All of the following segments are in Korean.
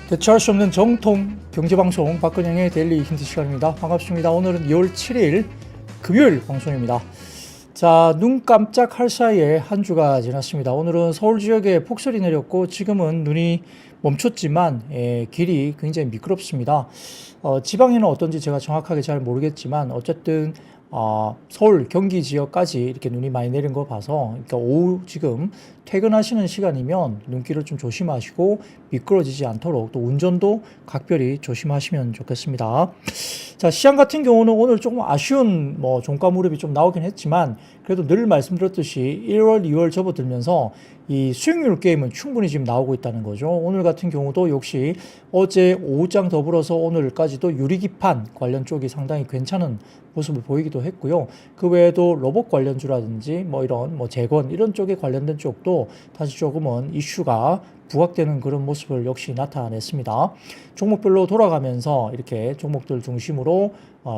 대체할 수 없는 정통 경제방송 박근영의 데일리 힌트 시간입니다. 반갑습니다. 오늘은 2월 7일 금요일 방송입니다. 자, 눈 깜짝할 사이에 한 주가 지났습니다. 오늘은 서울 지역에 폭설이 내렸고 지금은 눈이 멈췄지만 길이 굉장히 미끄럽습니다. 지방에는 어떤지 제가 정확하게 잘 모르겠지만 어쨌든 서울, 경기 지역까지 이렇게 눈이 많이 내린 거 봐서, 그러니까 오후 지금 퇴근하시는 시간이면 눈길을 좀 조심하시고 미끄러지지 않도록 또 운전도 각별히 조심하시면 좋겠습니다. 자, 시장 같은 경우는 오늘 조금 아쉬운 종가 무렵이 좀 나오긴 했지만 그래도 늘 말씀드렸듯이 1월, 2월 접어들면서 이 수익률 게임은 충분히 지금 나오고 있다는 거죠. 오늘 같은 경우도 역시 어제 오후장 더불어서 오늘까지도 유리기판 관련 쪽이 상당히 괜찮은 모습을 보이기도 했고요. 그 외에도 로봇 관련주라든지 이런 재건 이런 쪽에 관련된 쪽도 다시 조금은 이슈가 부각되는 그런 모습을 역시 나타냈습니다. 종목별로 돌아가면서 이렇게 종목들 중심으로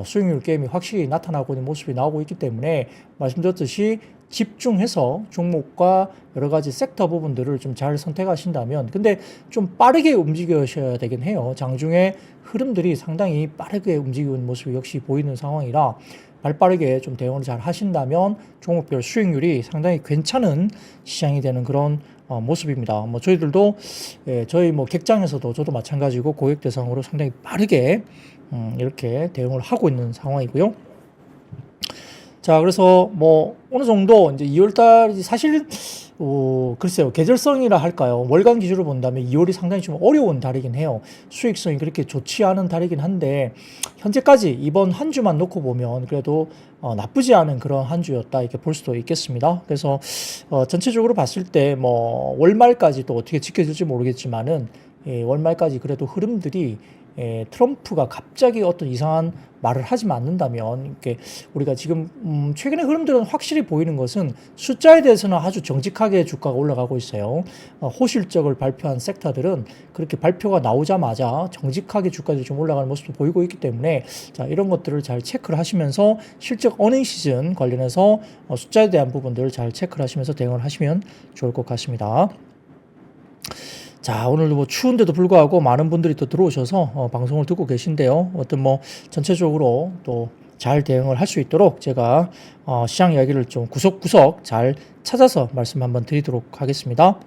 수익률 게임이 확실히 나타나고 있는 모습이 나오고 있기 때문에 말씀드렸듯이 집중해서 종목과 여러 가지 섹터 부분들을 좀 잘 선택하신다면, 근데 좀 빠르게 움직여셔야 되긴 해요. 장중에 흐름들이 상당히 빠르게 움직이는 모습이 역시 보이는 상황이라 발빠르게 좀 대응을 잘 하신다면 종목별 수익률이 상당히 괜찮은 시장이 되는 그런 모습입니다. 저희들도 저희 객장에서도 저도 마찬가지고 고객 대상으로 상당히 빠르게 이렇게 대응을 하고 있는 상황이고요. 자, 그래서 어느 정도 이제 2월달이 사실 글쎄요, 계절성이라 할까요? 월간 기준으로 본다면 2월이 상당히 좀 어려운 달이긴 해요. 수익성이 그렇게 좋지 않은 달이긴 한데 현재까지 이번 한 주만 놓고 보면 그래도 나쁘지 않은 그런 한 주였다 이렇게 볼 수도 있겠습니다. 그래서 전체적으로 봤을 때 월말까지 또 어떻게 지켜질지 모르겠지만은 월말까지 그래도 흐름들이 트럼프가 갑자기 어떤 이상한 말을 하지 않는다면, 이렇게 우리가 지금 최근의 흐름들은 확실히 보이는 것은 숫자에 대해서는 아주 정직하게 주가가 올라가고 있어요. 호실적을 발표한 섹터들은 그렇게 발표가 나오자마자 정직하게 주가들이 좀 올라가는 모습도 보이고 있기 때문에, 자, 이런 것들을 잘 체크를 하시면서 실적 어닝 시즌 관련해서 숫자에 대한 부분들을 잘 체크를 하시면서 대응을 하시면 좋을 것 같습니다. 자, 오늘도 추운데도 불구하고 많은 분들이 또 들어오셔서 방송을 듣고 계신데요. 전체적으로 또 잘 대응을 할 수 있도록 제가 시장 이야기를 좀 구석구석 잘 찾아서 말씀 한번 드리도록 하겠습니다.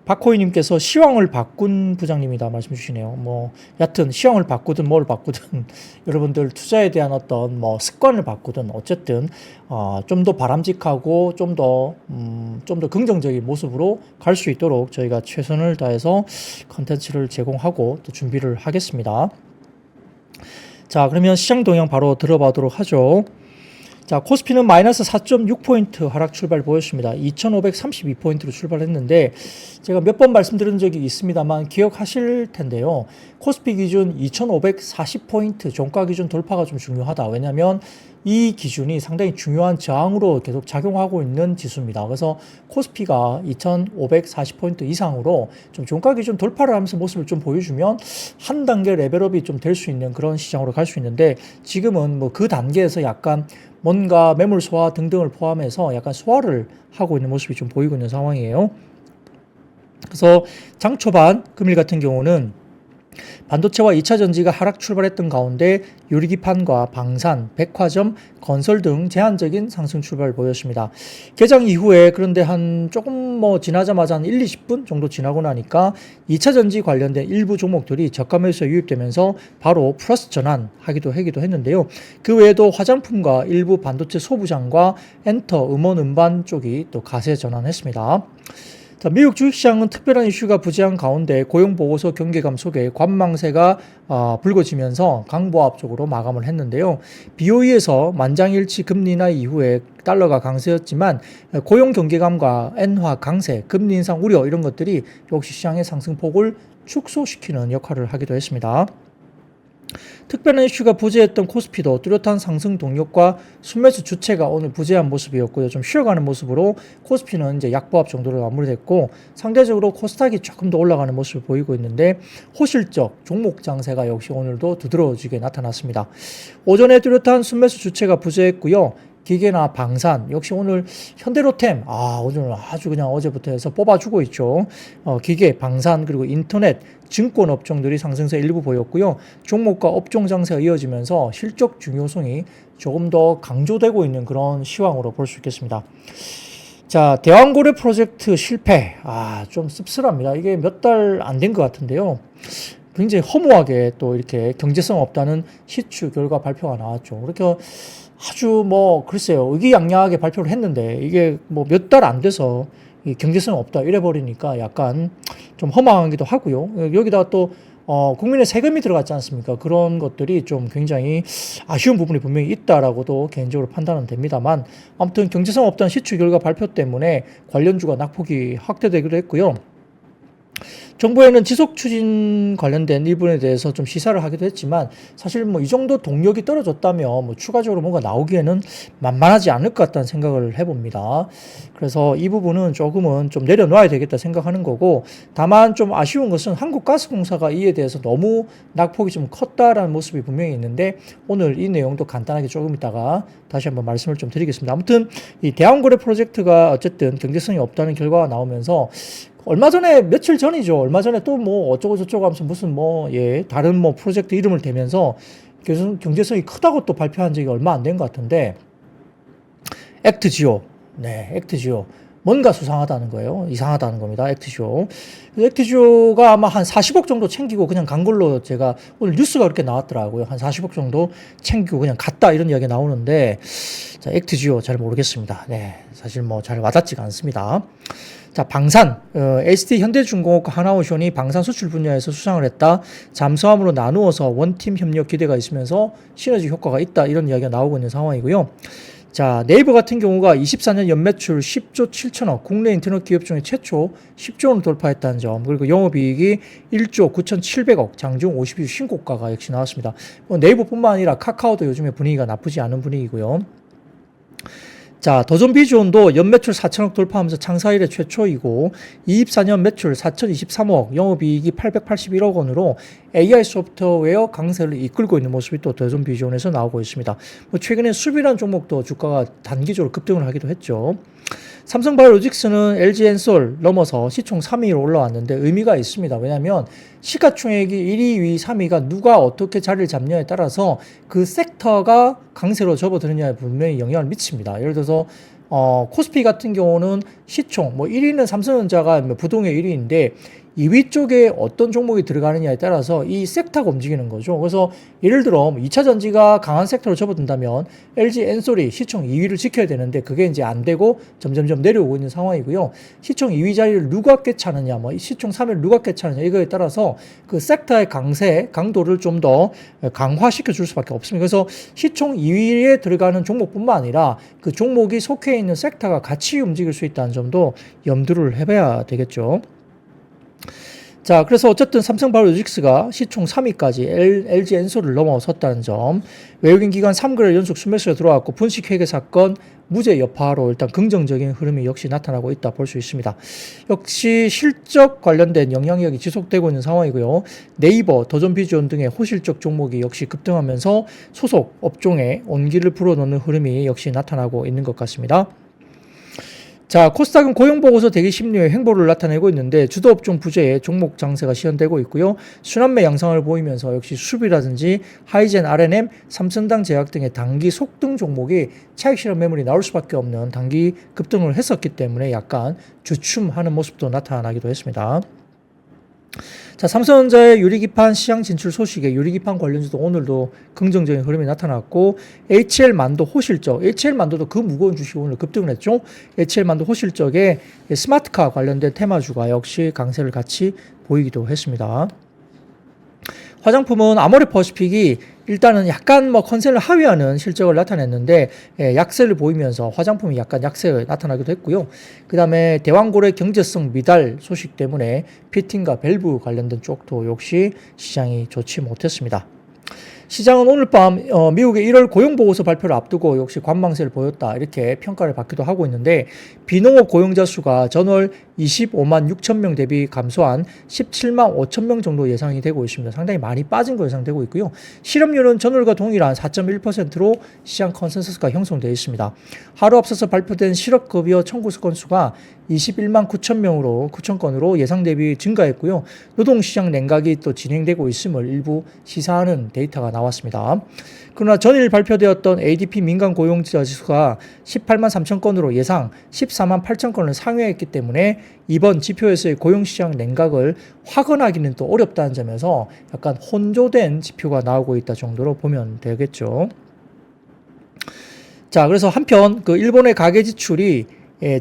박호희님께서 시황을 바꾼 부장님이다 말씀 주시네요. 여하튼 시황을 바꾸든 뭘 바꾸든 여러분들 투자에 대한 어떤 습관을 바꾸든 어쨌든 좀 더 바람직하고 좀 더 긍정적인 모습으로 갈 수 있도록 저희가 최선을 다해서 컨텐츠를 제공하고 또 준비를 하겠습니다. 자, 그러면 시장 동향 바로 들어보도록 하죠. 자, 코스피는 마이너스 4.6포인트 하락 출발 보였습니다. 2532포인트로 출발했는데 제가 몇 번 말씀드린 적이 있습니다만 기억하실 텐데요. 코스피 기준 2540포인트 종가 기준 돌파가 좀 중요하다. 왜냐하면 이 기준이 상당히 중요한 저항으로 계속 작용하고 있는 지수입니다. 그래서 코스피가 2540포인트 이상으로 좀 종가 기준 돌파를 하면서 모습을 좀 보여주면 한 단계 레벨업이 좀 될 수 있는 그런 시장으로 갈 수 있는데, 지금은 그 단계에서 약간 뭔가 매물 소화 등등을 포함해서 약간 소화를 하고 있는 모습이 좀 보이고 있는 상황이에요. 그래서 장 초반 금일 같은 경우는 반도체와 2차 전지가 하락 출발했던 가운데 유리기판과 방산, 백화점, 건설 등 제한적인 상승 출발을 보였습니다. 개장 이후에 그런데 조금 지나자마자 한 1, 20분 정도 지나고 나니까 2차 전지 관련된 일부 종목들이 저가 매수에 유입되면서 바로 플러스 전환하기도 했는데요. 그 외에도 화장품과 일부 반도체 소부장과 엔터, 음원, 음반 쪽이 또 가세 전환했습니다. 자, 미국 주식시장은 특별한 이슈가 부재한 가운데 고용보고서 경계감 속에 관망세가 불거지면서 강보합 쪽으로 마감을 했는데요. BOE에서 만장일치 금리 인하 이후에 달러가 강세였지만 고용 경계감과 엔화 강세, 금리 인상 우려 이런 것들이 역시 시장의 상승폭을 축소시키는 역할을 하기도 했습니다. 특별한 이슈가 부재했던 코스피도 뚜렷한 상승 동력과 순매수 주체가 오늘 부재한 모습이었고요. 좀 쉬어가는 모습으로 코스피는 이제 약보합 정도로 마무리됐고, 상대적으로 코스닥이 조금 더 올라가는 모습을 보이고 있는데 호실적 종목 장세가 역시 오늘도 두드러지게 나타났습니다. 오전에 뚜렷한 순매수 주체가 부재했고요. 기계나 방산, 역시 오늘 현대로템, 오늘 아주 그냥 어제부터 해서 뽑아주고 있죠. 기계, 방산, 그리고 인터넷, 증권 업종들이 상승세 일부 보였고요. 종목과 업종 장세가 이어지면서 실적 중요성이 조금 더 강조되고 있는 그런 시황으로 볼 수 있겠습니다. 자, 대왕고래 프로젝트 실패. 좀 씁쓸합니다. 이게 몇 달 안 된 것 같은데요. 굉장히 허무하게 또 이렇게 경제성 없다는 시추 결과 발표가 나왔죠. 그렇게 아주 글쎄요. 의기양양하게 발표를 했는데 이게 몇 달 안 돼서 이 경제성 없다 이래 버리니까 약간 좀 허망하기도 하고요. 여기다가 또 국민의 세금이 들어갔지 않습니까? 그런 것들이 좀 굉장히 아쉬운 부분이 분명히 있다라고도 개인적으로 판단은 됩니다만, 아무튼 경제성 없다는 시추 결과 발표 때문에 관련주가 낙폭이 확대되기도 했고요. 정부에는 지속 추진 관련된 일부분에 대해서 좀 시사를 하기도 했지만, 사실 이 정도 동력이 떨어졌다면 추가적으로 뭔가 나오기에는 만만하지 않을 것 같다는 생각을 해봅니다. 그래서 이 부분은 조금은 좀 내려놔야 되겠다 생각하는 거고, 다만 좀 아쉬운 것은 한국가스공사가 이에 대해서 너무 낙폭이 좀 컸다라는 모습이 분명히 있는데, 오늘 이 내용도 간단하게 조금 있다가 다시 한번 말씀을 좀 드리겠습니다. 아무튼 이 대왕거래 프로젝트가 어쨌든 경제성이 없다는 결과가 나오면서, 얼마 전에, 며칠 전이죠. 얼마 전에 또 어쩌고 저쩌고 하면서 무슨 다른 프로젝트 이름을 대면서 경제성이 크다고 또 발표한 적이 얼마 안 된 것 같은데, 액트지오. 네, 액트지오. 뭔가 수상하다는 거예요. 이상하다는 겁니다. 액트지오. 액트지오가 아마 한 40억 정도 챙기고 그냥 간 걸로 제가 오늘 뉴스가 그렇게 나왔더라고요. 한 40억 정도 챙기고 그냥 갔다 이런 이야기가 나오는데, 자, 액트지오 잘 모르겠습니다. 네, 사실 잘 와닿지가 않습니다. 자, 방산, ST 현대중공업과 하나오션이 방산 수출 분야에서 수상을 했다. 잠수함으로 나누어서 원팀 협력 기대가 있으면서 시너지 효과가 있다. 이런 이야기가 나오고 있는 상황이고요. 자, 네이버 같은 경우가 24년 연매출 10조 7천억, 국내 인터넷 기업 중에 최초 10조 원을 돌파했다는 점, 그리고 영업이익이 1조 9,700억, 장중 52주 신고가가 역시 나왔습니다. 네이버뿐만 아니라 카카오도 요즘에 분위기가 나쁘지 않은 분위기고요. 자, 더존 비주온도 연매출 4천억 돌파하면서 창사 이래 최초이고, 24년 매출 4,023억, 영업이익이 881억 원으로 AI 소프트웨어 강세를 이끌고 있는 모습이 또 더존 비주온에서 나오고 있습니다. 최근에 수비란 종목도 주가가 단기적으로 급등을 하기도 했죠. 삼성바이오로직스는 LG엔솔 넘어서 시총 3위로 올라왔는데 의미가 있습니다. 왜냐하면 시가총액이 1위, 2위, 3위가 누가 어떻게 자리를 잡냐에 따라서 그 섹터가 강세로 접어드느냐에 분명히 영향을 미칩니다. 예를 들어서 코스피 같은 경우는 시총 1위는 삼성전자가 부동의 1위인데 2위 쪽에 어떤 종목이 들어가느냐에 따라서 이 섹터가 움직이는 거죠. 그래서 예를 들어 2차 전지가 강한 섹터로 접어든다면 LG 엔솔이 시총 2위를 지켜야 되는데 그게 이제 안 되고 점점점 내려오고 있는 상황이고요. 시총 2위 자리를 누가 꿰차느냐, 시총 3위를 누가 꿰차느냐 이거에 따라서 그 섹터의 강도를 좀 더 강화시켜 줄 수밖에 없습니다. 그래서 시총 2위에 들어가는 종목뿐만 아니라 그 종목이 속해 있는 섹터가 같이 움직일 수 있다는 점도 염두를 해봐야 되겠죠. 자, 그래서 어쨌든 삼성바이오로직스가 시총 3위까지 LG엔솔을 넘어섰다는 점, 외국인 기관 3개월 연속 순매수가 들어왔고 분식회계 사건 무죄 여파로 일단 긍정적인 흐름이 역시 나타나고 있다 볼 수 있습니다. 역시 실적 관련된 영향력이 지속되고 있는 상황이고요. 네이버, 더존비주온 등의 호실적 종목이 역시 급등하면서 소속 업종에 온기를 불어넣는 흐름이 역시 나타나고 있는 것 같습니다. 자, 코스닥은 고용보고서 대기 심리의 횡보를 나타내고 있는데 주도업종 부재에 종목 장세가 시현되고 있고요. 순환매 양상을 보이면서 역시 수비라든지 하이젠, R&M, 삼성당 제약 등의 단기 속등 종목이 차익 실현 매물이 나올 수밖에 없는 단기 급등을 했었기 때문에 약간 주춤하는 모습도 나타나기도 했습니다. 자, 삼성전자의 유리기판 시장 진출 소식에 유리기판 관련주도 오늘도 긍정적인 흐름이 나타났고, HL만도 호실적, HL만도도 그 무거운 주식이 오늘 급등을 했죠. HL만도 호실적에 스마트카 관련된 테마주가 역시 강세를 같이 보이기도 했습니다. 화장품은 아모레퍼시픽이 일단은 약간 컨센을 하회하는 실적을 나타냈는데 약세를 보이면서 화장품이 약간 약세가 나타나기도 했고요. 그 다음에 대왕고래 경제성 미달 소식 때문에 피팅과 밸브 관련된 쪽도 역시 시장이 좋지 못했습니다. 시장은 오늘 밤 미국의 1월 고용보고서 발표를 앞두고 역시 관망세를 보였다 이렇게 평가를 받기도 하고 있는데 비농업 고용자 수가 전월 25만 6천 명 대비 감소한 17만 5천 명 정도 예상이 되고 있습니다. 상당히 많이 빠진 거 예상되고 있고요. 실업률은 전월과 동일한 4.1%로 시장 컨센서스가 형성되어 있습니다. 하루 앞서서 발표된 실업급여 청구 건수가 21만 9천 명으로 9천 건으로 예상 대비 증가했고요. 노동시장 냉각이 또 진행되고 있음을 일부 시사하는 데이터가 나왔습니다. 그러나 전일 발표되었던 ADP 민간 고용자 지수가 18만 3천 건으로 예상 14만 8천 건을 상회했기 때문에 이번 지표에서의 고용시장 냉각을 확언하기는 또 어렵다는 점에서 약간 혼조된 지표가 나오고 있다 정도로 보면 되겠죠. 자, 그래서 한편 그 일본의 가계 지출이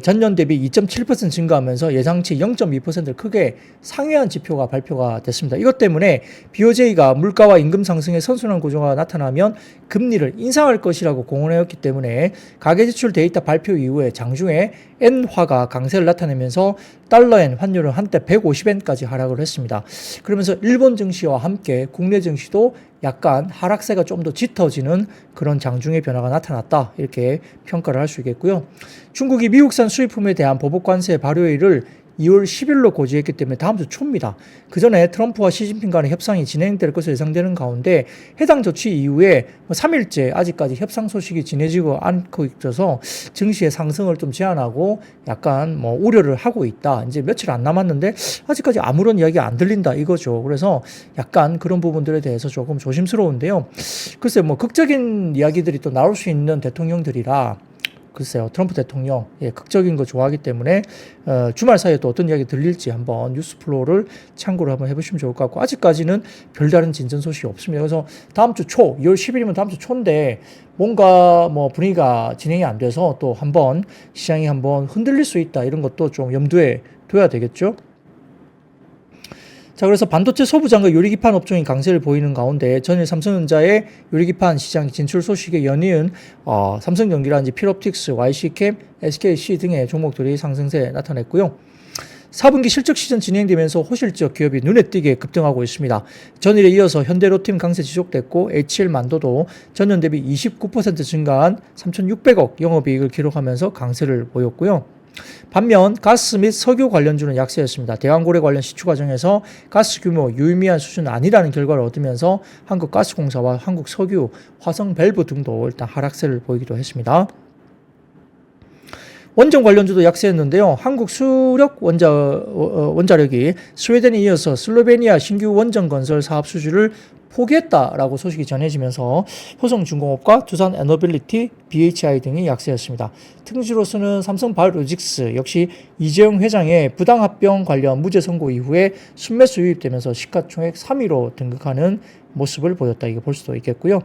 전년 대비 2.7% 증가하면서 예상치 0.2%를 크게 상회한 지표가 발표가 됐습니다. 이것 때문에 BOJ가 물가와 임금 상승의 선순환 구조가 나타나면 금리를 인상할 것이라고 공언하였기 때문에 가계지출 데이터 발표 이후에 장중에 엔화가 강세를 나타내면서 달러엔 환율은 한때 150엔까지 하락을 했습니다. 그러면서 일본 증시와 함께 국내 증시도 약간 하락세가 좀 더 짙어지는 그런 장중의 변화가 나타났다 이렇게 평가를 할 수 있겠고요. 중국이 미국산 수입품에 대한 보복 관세 발효일을 2월 10일로 고지했기 때문에 다음 주 초입니다. 그 전에 트럼프와 시진핑 간의 협상이 진행될 것으로 예상되는 가운데 해당 조치 이후에 3일째 아직까지 협상 소식이 진해지고 않고 있어서 증시의 상승을 좀 제한하고 약간 우려를 하고 있다. 이제 며칠 안 남았는데 아직까지 아무런 이야기가 안 들린다 이거죠. 그래서 약간 그런 부분들에 대해서 조금 조심스러운데요. 글쎄 극적인 이야기들이 또 나올 수 있는 대통령들이라 글쎄요, 트럼프 대통령, 극적인 거 좋아하기 때문에, 주말 사이에 또 어떤 이야기 들릴지 한번 뉴스 플로우를 참고를 한번 해보시면 좋을 것 같고, 아직까지는 별다른 진전 소식이 없습니다. 그래서 다음 주 초, 2월 10일이면 다음 주 초인데, 뭔가 분위기가 진행이 안 돼서 또 한번 시장이 한번 흔들릴 수 있다, 이런 것도 좀 염두에 둬야 되겠죠. 자, 그래서 반도체 소부장과 유리기판 업종이 강세를 보이는 가운데 전일 삼성전자의 유리기판 시장 진출 소식에 연이은 삼성전기라든지 필옵틱스, YC캠, SKC 등의 종목들이 상승세 나타냈고요. 4분기 실적 시즌 진행되면서 호실적 기업이 눈에 띄게 급등하고 있습니다. 전일에 이어서 현대로템 강세 지속됐고 HL만도도 전년 대비 29% 증가한 3,600억 영업이익을 기록하면서 강세를 보였고요. 반면 가스 및 석유 관련주는 약세였습니다. 대왕고래 관련 시추 과정에서 가스 규모 유의미한 수준은 아니라는 결과를 얻으면서 한국가스공사와 한국석유, 화성밸브 등도 일단 하락세를 보이기도 했습니다. 원전 관련주도 약세했는데요. 한국 수력 원자력이 스웨덴에 이어서 슬로베니아 신규 원전 건설 사업 수주를 포기했다라고 소식이 전해지면서 효성중공업과 두산에너빌리티, BHI 등이 약세였습니다. 특지로서는 삼성바이오로직스 역시 이재용 회장의 부당합병 관련 무죄 선고 이후에 순매수 유입되면서 시가총액 3위로 등극하는 모습을 보였다. 이거 볼 수도 있겠고요.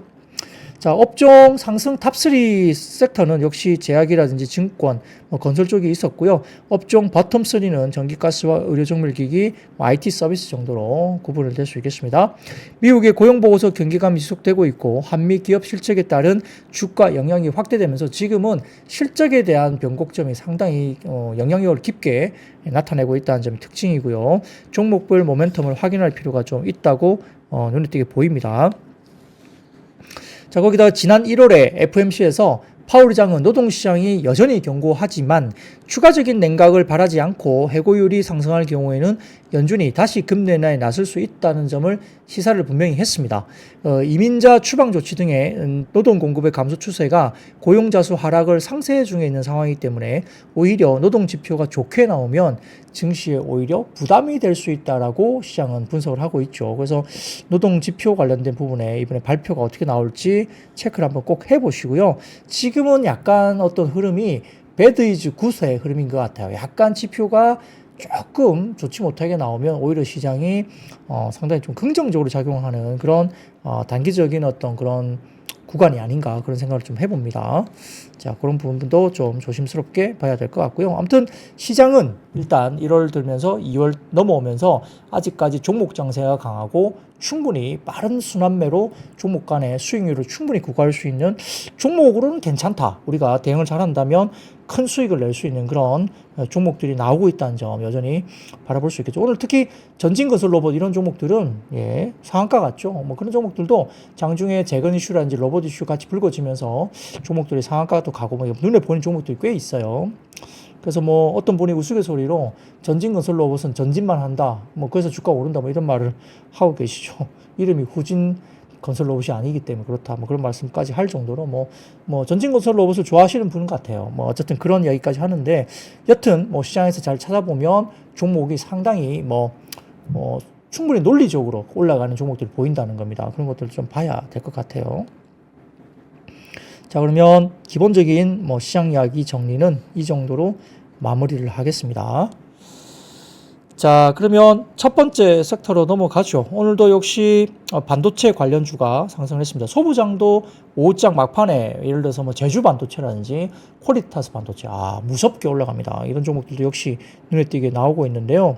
자, 업종 상승 탑3 섹터는 역시 제약이라든지 증권, 건설 쪽이 있었고요. 업종 버텀 3는 전기가스와 의료정밀기기, IT 서비스 정도로 구분을 될 수 있겠습니다. 미국의 고용보고서 경기감이 지속되고 있고 한미 기업 실적에 따른 주가 영향이 확대되면서 지금은 실적에 대한 변곡점이 상당히 영향력을 깊게 나타내고 있다는 점이 특징이고요. 종목별 모멘텀을 확인할 필요가 좀 있다고 눈에 띄게 보입니다. 자, 거기다가 지난 1월에 FOMC에서 파월 의장은 노동시장이 여전히 견고하지만 추가적인 냉각을 바라지 않고 해고율이 상승할 경우에는 연준이 다시 금리 인하에 나설 수 있다는 점을 시사를 분명히 했습니다. 이민자 추방 조치 등의 노동 공급의 감소 추세가 고용자 수 하락을 상쇄 중에 있는 상황이기 때문에 오히려 노동 지표가 좋게 나오면 증시에 오히려 부담이 될 수 있다라고 시장은 분석을 하고 있죠. 그래서 노동 지표 관련된 부분에 이번에 발표가 어떻게 나올지 체크를 한번 꼭 해보시고요. 지금은 약간 어떤 흐름이 배드 이즈 굿의 흐름인 것 같아요. 약간 지표가 조금 좋지 못하게 나오면 오히려 시장이 상당히 좀 긍정적으로 작용하는 그런 단기적인 어떤 그런 구간이 아닌가 그런 생각을 좀 해봅니다. 자, 그런 부분도 좀 조심스럽게 봐야 될 것 같고요. 아무튼 시장은 일단 1월 들면서 2월 넘어오면서 아직까지 종목 장세가 강하고 충분히 빠른 순환매로 종목 간의 수익률을 충분히 구가할 수 있는 종목으로는 괜찮다. 우리가 대응을 잘한다면 큰 수익을 낼 수 있는 그런 종목들이 나오고 있다는 점 여전히 바라볼 수 있겠죠. 오늘 특히 전진건설 로봇 이런 종목들은 예, 상한가 같죠. 뭐 그런 종목들도 장중에 재건 이슈라든지 로봇 이슈 같이 불거지면서 종목들이 상한가도 가고 뭐 눈에 보이는 종목들이 꽤 있어요. 그래서 뭐 어떤 분이 우스갯소리로 전진건설 로봇은 전진만 한다. 뭐 그래서 주가가 오른다. 뭐 이런 말을 하고 계시죠. 이름이 후진 건설 로봇이 아니기 때문에 그렇다. 뭐 그런 말씀까지 할 정도로 뭐 전진 건설 로봇을 좋아하시는 분 같아요. 뭐 어쨌든 그런 이야기까지 하는데 여튼 뭐 시장에서 잘 찾아보면 종목이 상당히 뭐 충분히 논리적으로 올라가는 종목들이 보인다는 겁니다. 그런 것들을 좀 봐야 될 것 같아요. 자, 그러면 기본적인 뭐 시장 이야기 정리는 이 정도로 마무리를 하겠습니다. 자, 그러면 첫 번째 섹터로 넘어가죠. 오늘도 역시 반도체 관련주가 상승했습니다. 소부장도 오후장 막판에 예를 들어서 뭐 제주 반도체라든지 코리타스 반도체 무섭게 올라갑니다. 이런 종목들도 역시 눈에 띄게 나오고 있는데요.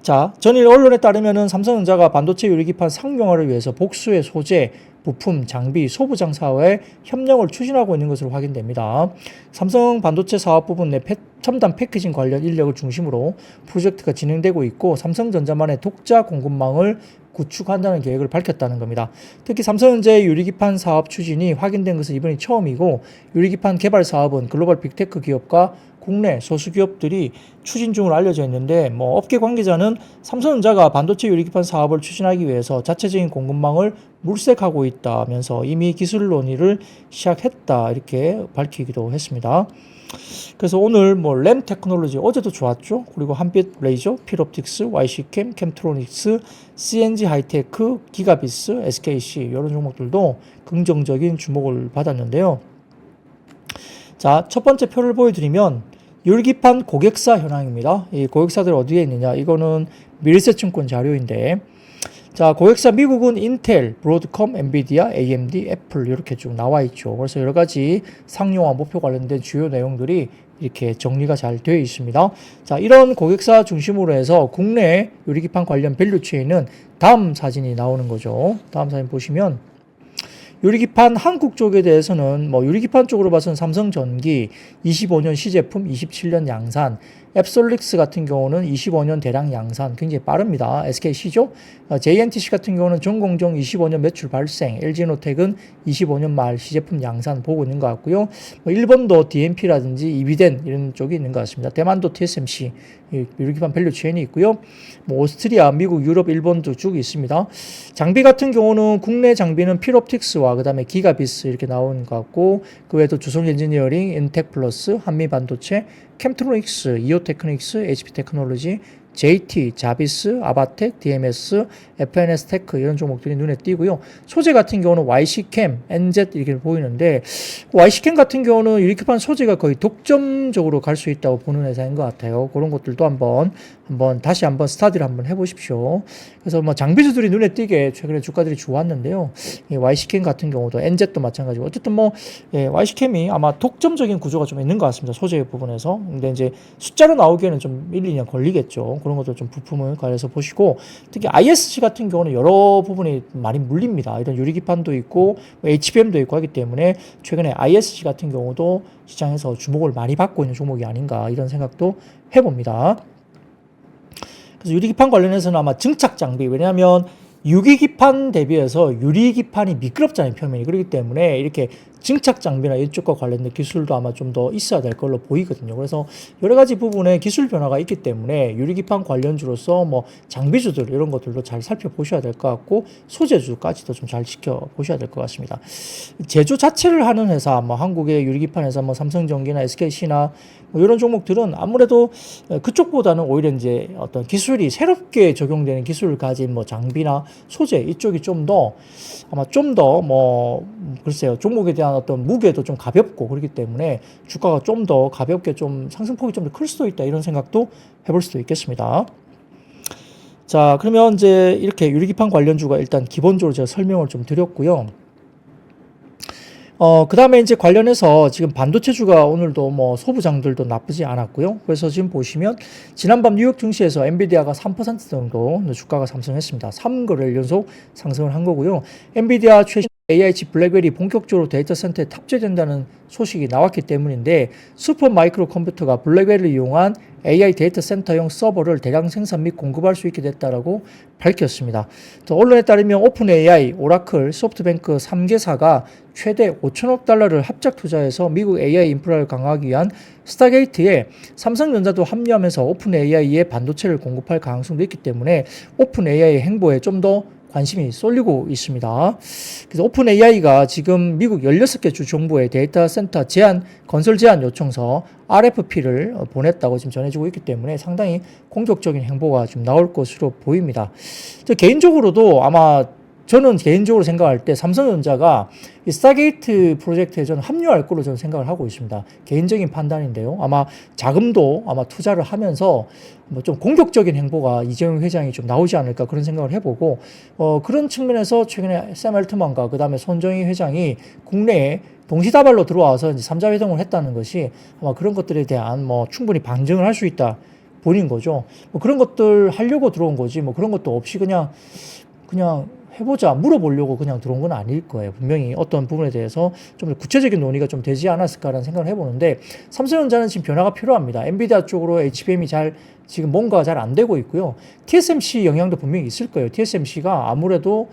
자, 전일 언론에 따르면은 삼성전자가 반도체 유리기판 상용화를 위해서 복수의 소재, 부품, 장비, 소부장 사업에 협력을 추진하고 있는 것으로 확인됩니다. 삼성 반도체 사업 부분 내 첨단 패키징 관련 인력을 중심으로 프로젝트가 진행되고 있고 삼성전자만의 독자 공급망을 구축한다는 계획을 밝혔다는 겁니다. 특히 삼성전자의 유리기판 사업 추진이 확인된 것은 이번이 처음이고 유리기판 개발 사업은 글로벌 빅테크 기업과 국내 소수기업들이 추진 중으로 알려져 있는데 뭐 업계 관계자는 삼성전자가 반도체 유리기판 사업을 추진하기 위해서 자체적인 공급망을 물색하고 있다면서 이미 기술 논의를 시작했다 이렇게 밝히기도 했습니다. 그래서 오늘 뭐 램 테크놀로지 어제도 좋았죠. 그리고 한빛 레이저, 필옵틱스, YC캠, 캠트로닉스, CNG 하이테크, 기가비스, SKC 이런 종목들도 긍정적인 주목을 받았는데요. 자, 첫 번째 표를 보여드리면 유리기판 고객사 현황입니다. 이 고객사들 어디에 있느냐? 이거는 미래세증권 자료인데 자, 고객사 미국은 인텔, 브로드컴, 엔비디아, AMD, 애플 이렇게 쭉 나와 있죠. 그래서 여러 가지 상용화 목표 관련된 주요 내용들이 이렇게 정리가 잘 되어 있습니다. 자, 이런 고객사 중심으로 해서 국내 유리기판 관련 밸류체인은 다음 사진이 나오는 거죠. 다음 사진 보시면 유리기판 한국 쪽에 대해서는 뭐 유리기판 쪽으로 봐서는 삼성전기 25년 시제품 27년 양산, 앱솔릭스 같은 경우는 25년 대량 양산 굉장히 빠릅니다. SKC죠. JNTC 같은 경우는 전공정 25년 매출 발생, LG노텍은 25년 말 시제품 양산 보고 있는 것 같고요. 뭐 일본도 DMP라든지 이비덴 이런 쪽이 있는 것 같습니다. 대만도 TSMC 유리기판 밸류 체인이 있고요. 뭐 오스트리아, 미국, 유럽, 일본도 쭉 있습니다. 장비 같은 경우는 국내 장비는 필옵틱스와 그다음에 기가비스 이렇게 나오는 것 같고 그 외에도 주성 엔지니어링, 인텍플러스, 한미반도체, 캠트로닉스, 이오테크닉스, HP테크놀로지, JT, 자비스, 아바텍, DMS, FNS 테크 이런 종목들이 눈에 띄고요. 소재 같은 경우는 YC캠, NZ 이렇게 보이는데 YC캠 같은 경우는 유리기판 소재가 거의 독점적으로 갈 수 있다고 보는 회사인 것 같아요. 그런 것들도 다시 한번 스타디를 한번 해보십시오. 그래서 뭐 장비주들이 눈에 띄게 최근에 주가들이 좋았는데요. 이 YC캠 같은 경우도 NZ도 마찬가지고 어쨌든 뭐 YC캠이 아마 독점적인 구조가 좀 있는 것 같습니다. 소재 부분에서. 근데 이제 숫자로 나오기에는 좀 1, 2년 걸리겠죠. 그런 것도 좀 부품을 관해서 보시고 특히 ISC 같은 경우는 여러 부분이 많이 물립니다. 이런 유리기판도 있고 HBM도 있고 하기 때문에 최근에 ISC 같은 경우도 시장에서 주목을 많이 받고 있는 종목이 아닌가 이런 생각도 해봅니다. 그래서 유리기판 관련해서는 아마 증착 장비 왜냐하면 유기기판 대비해서 유리기판이 미끄럽잖아요 표면이. 그렇기 때문에 이렇게 증착 장비나 이쪽과 관련된 기술도 아마 좀 더 있어야 될 걸로 보이거든요. 그래서 여러 가지 부분에 기술 변화가 있기 때문에 유리기판 관련주로서 뭐 장비주들 이런 것들도 잘 살펴보셔야 될 것 같고 소재주까지도 좀 잘 지켜보셔야 될 것 같습니다. 제조 자체를 하는 회사, 뭐 한국의 유리기판 회사, 뭐 삼성전기나 SKC나 뭐 이런 종목들은 아무래도 그쪽보다는 오히려 이제 어떤 기술이 새롭게 적용되는 기술을 가진 뭐 장비나 소재 이쪽이 좀 더 아마 좀 더 뭐 글쎄요 종목에 대한 어떤 무게도 좀 가볍고 그렇기 때문에 주가가 좀 더 가볍게 좀 상승폭이 좀 더 클 수도 있다 이런 생각도 해볼 수도 있겠습니다. 자, 그러면 이제 이렇게 유리기판 관련주가 일단 기본적으로 제가 설명을 좀 드렸고요. 그 다음에 이제 관련해서 지금 반도체주가 오늘도 뭐 소부장들도 나쁘지 않았고요. 그래서 지금 보시면 지난밤 뉴욕 증시에서 엔비디아가 3% 정도 주가가 상승했습니다. 3거래일 연속 상승을 한 거고요. 엔비디아 최신 AI 칩 블랙베리 본격적으로 데이터 센터에 탑재된다는 소식이 나왔기 때문인데 슈퍼 마이크로 컴퓨터가 블랙베리를 이용한 AI 데이터 센터용 서버를 대량 생산 및 공급할 수 있게 됐다라고 밝혔습니다. 언론에 따르면 오픈 AI, 오라클, 소프트뱅크 3개사가 최대 5천억 달러를 합작 투자해서 미국 AI 인프라를 강화하기 위한 스타게이트에 삼성전자도 합류하면서 오픈 AI에 반도체를 공급할 가능성도 있기 때문에 오픈 AI 행보에 좀 더 관심이 쏠리고 있습니다. 그래서 오픈 AI가 지금 미국 16개 주 정부의 데이터 센터 건설 제한 요청서 RFP를 보냈다고 지금 전해지고 있기 때문에 상당히 공격적인 행보가 좀 나올 것으로 보입니다. 개인적으로도 아마 저는 개인적으로 생각할 때 삼성전자가 이 스타게이트 프로젝트에 저는 합류할 걸로 저는 생각을 하고 있습니다. 개인적인 판단인데요. 아마 자금도 아마 투자를 하면서 뭐 좀 공격적인 행보가 이재용 회장이 좀 나오지 않을까 그런 생각을 해보고 그런 측면에서 최근에 샘 알트만과 그 다음에 손정희 회장이 국내에 동시다발로 들어와서 이제 3자 회동을 했다는 것이 아마 그런 것들에 대한 뭐 충분히 반증을 할 수 있다 보인 거죠. 뭐 그런 것들 하려고 들어온 거지 뭐 그런 것도 없이 그냥 해보자, 물어보려고 그냥 들어온 건 아닐 거예요. 분명히 어떤 부분에 대해서 좀 구체적인 논의가 좀 되지 않았을까라는 생각을 해보는데, 삼성전자는 지금 변화가 필요합니다. 엔비디아 쪽으로 HBM이 지금 뭔가 잘 안 되고 있고요. TSMC 영향도 분명히 있을 거예요. TSMC가 아무래도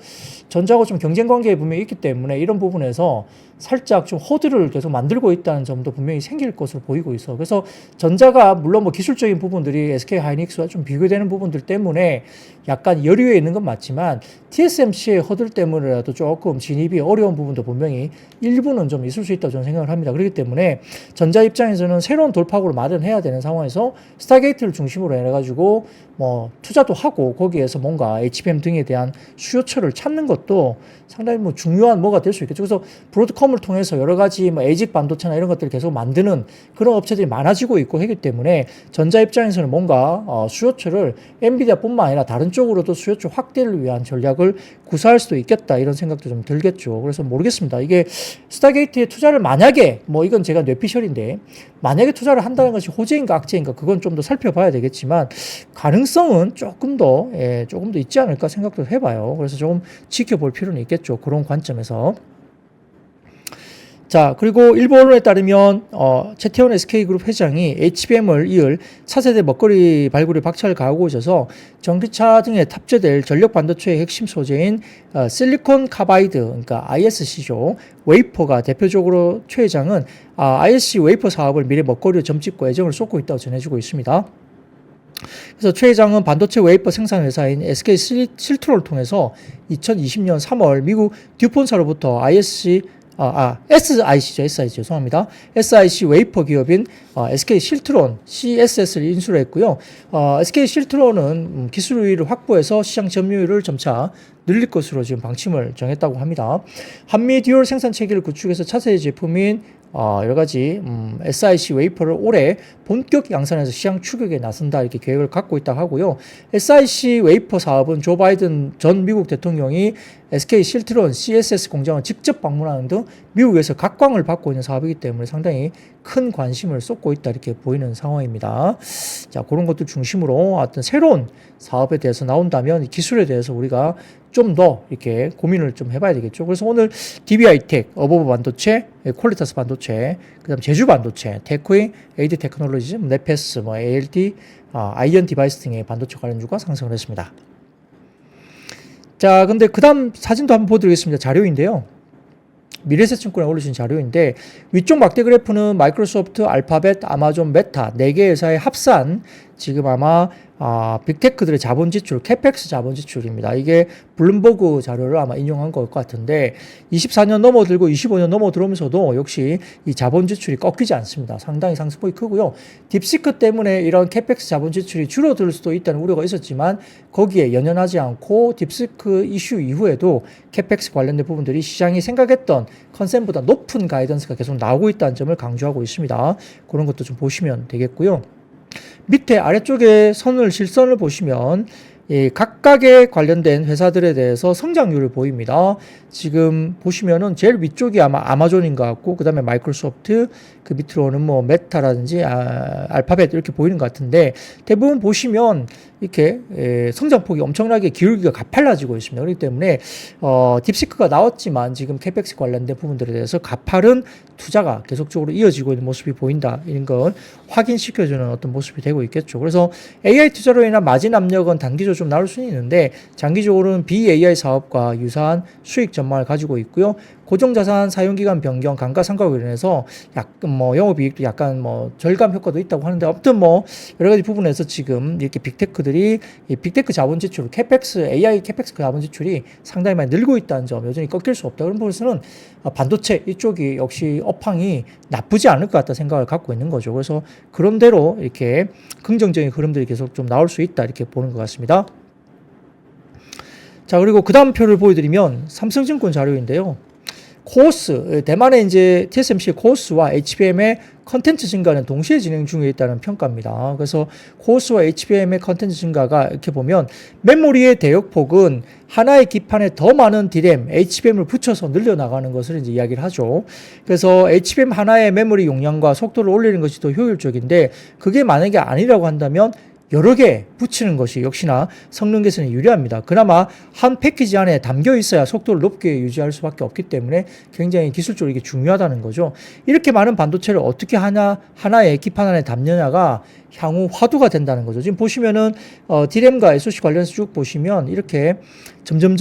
전자하고 좀 경쟁 관계에 분명히 있기 때문에 이런 부분에서 살짝 좀 허들을 계속 만들고 있다는 점도 분명히 생길 것으로 보이고 있어. 그래서 전자가 물론 뭐 기술적인 부분들이 SK 하이닉스와 좀 비교되는 부분들 때문에 약간 여류에 있는 건 맞지만 TSMC의 허들 때문에라도 조금 진입이 어려운 부분도 분명히 일부는 좀 있을 수 있다고 저는 생각을 합니다. 그렇기 때문에 전자 입장에서는 새로운 돌파구를 마련해야 되는 상황에서 스타게이트를 중심으로 해가지고 뭐 투자도 하고 거기에서 뭔가 HBM 등에 대한 수요처를 찾는 것도 상당히 뭐 중요한 뭐가 될 수 있겠죠. 그래서 브로드컴을 통해서 여러 가지 뭐 에이직 반도체나 이런 것들을 계속 만드는 그런 업체들이 많아지고 있고 하기 때문에 전자 입장에서는 뭔가 수요처를 엔비디아뿐만 아니라 다른 쪽으로도 수요처 확대를 위한 전략을 구사할 수도 있겠다 이런 생각도 좀 들겠죠. 그래서 모르겠습니다. 이게 스타게이트에 투자를 만약에 뭐 이건 제가 뇌피셜인데 만약에 투자를 한다는 것이 호재인가 악재인가 그건 좀 더 살펴봐야 되겠지만 가능성은 조금 더 있지 않을까 생각도 해봐요. 그래서 조금 지켜볼 필요는 있겠죠. 그런 관점에서. 자, 그리고 일부 언론에 따르면 최태원 SK그룹 회장이 HBM을 이을 차세대 먹거리 발굴에 박차를 가하고 있어서 전기차 등에 탑재될 전력 반도체의 핵심 소재인 실리콘 카바이드, 그러니까 ISC죠. 웨이퍼가 대표적으로 최 회장은 ISC 웨이퍼 사업을 미래 먹거리로 점찍고 애정을 쏟고 있다고 전해지고 있습니다. 그래서 최 회장은 반도체 웨이퍼 생산 회사인 SK 실트론을 통해서 2020년 3월 미국 듀폰사로부터 SIC죠. SIC 죄송합니다. SIC 웨이퍼 기업인 SK 실트론 CSS를 인수를 했고요. SK 실트론은 기술 우위를 확보해서 시장 점유율을 점차 늘릴 것으로 지금 방침을 정했다고 합니다. 한미 듀얼 생산 체계를 구축해서 차세대 제품인 여러 가지 SIC 웨이퍼를 올해 본격 양산해서 시장 추격에 나선다 이렇게 계획을 갖고 있다고 하고요. SIC 웨이퍼 사업은 조 바이든 전 미국 대통령이 SK 실트론 CSS 공장을 직접 방문하는 등 미국에서 각광을 받고 있는 사업이기 때문에 상당히 큰 관심을 쏟고 있다 이렇게 보이는 상황입니다. 자, 그런 것들 중심으로 어떤 새로운 사업에 대해서 나온다면 기술에 대해서 우리가 좀 더 이렇게 고민을 좀 해봐야 되겠죠. 그래서 오늘 DB하이텍, 어버버 반도체, 퀄리타스 반도체, 그다음 제주 반도체, 테크웨이, 에이드 테크놀로지, 네페스, ALD, 아이언 디바이스 등의 반도체 관련주가 상승을 했습니다. 자, 근데 그다음 사진도 한번 보여드리겠습니다. 자료인데요. 미래에셋증권에 올리신 자료인데 위쪽 막대 그래프는 마이크로소프트, 알파벳, 아마존, 메타 4개 회사의 합산 지금 아마 빅테크들의 자본 지출, 캐펙스 자본 지출입니다. 이게 블룸버그 자료를 아마 인용한 것 같은데 24년 넘어들고 25년 넘어들어오면서도 역시 이 자본 지출이 꺾이지 않습니다. 상당히 상승폭이 크고요. 딥시크 때문에 이런 캐펙스 자본 지출이 줄어들 수도 있다는 우려가 있었지만 거기에 연연하지 않고 딥시크 이슈 이후에도 캐펙스 관련된 부분들이 시장이 생각했던 컨센보다 높은 가이던스가 계속 나오고 있다는 점을 강조하고 있습니다. 그런 것도 좀 보시면 되겠고요. 밑에 아래쪽에 실선을 보시면 각각의 관련된 회사들에 대해서 성장률을 보입니다. 지금 보시면은 제일 위쪽이 아마 아마존인 것 같고, 그 다음에 마이크로소프트, 그 밑으로는 뭐 메타라든지 알파벳 이렇게 보이는 것 같은데, 대부분 보시면 이렇게 성장폭이 엄청나게 기울기가 가팔라지고 있습니다. 그렇기 때문에 딥시크가 나왔지만 지금 캐펙스 관련된 부분들에 대해서 가파른 투자가 계속적으로 이어지고 있는 모습이 보인다. 이런 건 확인시켜주는 어떤 모습이 되고 있겠죠. 그래서 AI 투자로 인한 마진 압력은 단기적으로 좀 나올 수는 있는데, 장기적으로는 BAI 사업과 유사한 수익 전망을 가지고 있고요. 고정자산 사용기간 변경, 감가상각으로 인해서 약간 뭐 영업이익도 약간 뭐 절감 효과도 있다고 하는데, 아무튼 뭐 여러 가지 부분에서 지금 이렇게 빅테크들이 이 빅테크 자본 지출, 캐펙스, AI 캐펙스 자본 지출이 상당히 많이 늘고 있다는 점, 여전히 꺾일 수 없다. 그런 부분에서는 반도체 이쪽이 역시 업황이 나쁘지 않을 것 같다 생각을 갖고 있는 거죠. 그래서 그런 대로 이렇게 긍정적인 흐름들이 계속 좀 나올 수 있다, 이렇게 보는 것 같습니다. 자, 그리고 그 다음 표를 보여드리면 삼성증권 자료인데요. 코어스, 대만의 이제 TSMC 코어스와 HBM의 컨텐츠 증가는 동시에 진행 중에 있다는 평가입니다. 그래서 코어스와 HBM의 컨텐츠 증가가 이렇게 보면 메모리의 대역폭은 하나의 기판에 더 많은 DRAM, HBM을 붙여서 늘려나가는 것을 이제 이야기를 하죠. 그래서 HBM 하나의 메모리 용량과 속도를 올리는 것이 더 효율적인데, 그게 만약에 아니라고 한다면 여러 개 붙이는 것이 역시나 성능 개선에 유리합니다. 그나마 한 패키지 안에 담겨 있어야 속도를 높게 유지할 수밖에 없기 때문에 굉장히 기술적으로 이게 중요하다는 거죠. 이렇게 많은 반도체를 어떻게 하나의 기판 안에 담느냐가 향후 화두가 된다는 거죠. 지금 보시면은 DRAM과 SoC 관련해서 쭉 보시면 이렇게 점점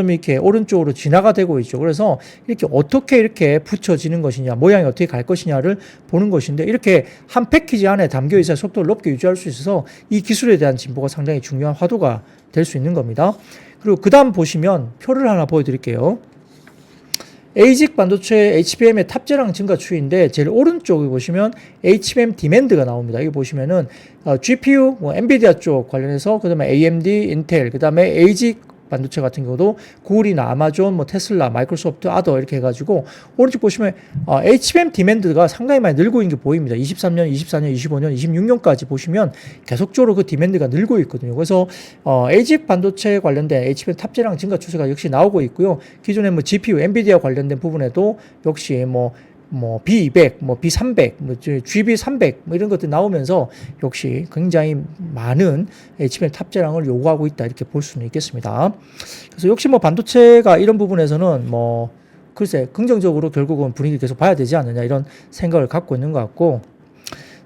이렇게 오른쪽으로 진화가 되고 있죠. 그래서 이렇게 어떻게 이렇게 붙여지는 것이냐, 모양이 어떻게 갈 것이냐를 보는 것인데, 이렇게 한 패키지 안에 담겨 있어야 속도를 높게 유지할 수 있어서 이 기술에 대한 진보가 상당히 중요한 화두가 될 수 있는 겁니다. 그리고 그 다음 보시면 표를 하나 보여드릴게요. 에이직 반도체 HBM의 탑재량 증가 추이인데, 제일 오른쪽에 보시면 HBM 디맨드가 나옵니다. 여기 보시면은 GPU, 엔비디아 쪽 관련해서, 그 다음에 AMD, 인텔, 그 다음에 에이직 반도체 같은 경우도 구글이나 아마존, 뭐 테슬라, 마이크로소프트, 아더 이렇게 해가지고 오른쪽 보시면 HBM 디맨드가 상당히 많이 늘고 있는 게 보입니다. 23년, 24년, 25년, 26년까지 보시면 계속적으로 그 디맨드가 늘고 있거든요. 그래서 에이직 반도체 관련된 HBM 탑재량 증가 추세가 역시 나오고 있고요. 기존에 뭐 GPU, 엔비디아 관련된 부분에도 역시 뭐 B200, 뭐 B300, 뭐 GB300 뭐 이런 것들이 나오면서 역시 굉장히 많은 HBM 탑재량을 요구하고 있다, 이렇게 볼 수는 있겠습니다. 그래서 역시 뭐 반도체가 이런 부분에서는 뭐 글쎄 긍정적으로 결국은 분위기 계속 봐야 되지 않느냐, 이런 생각을 갖고 있는 것 같고.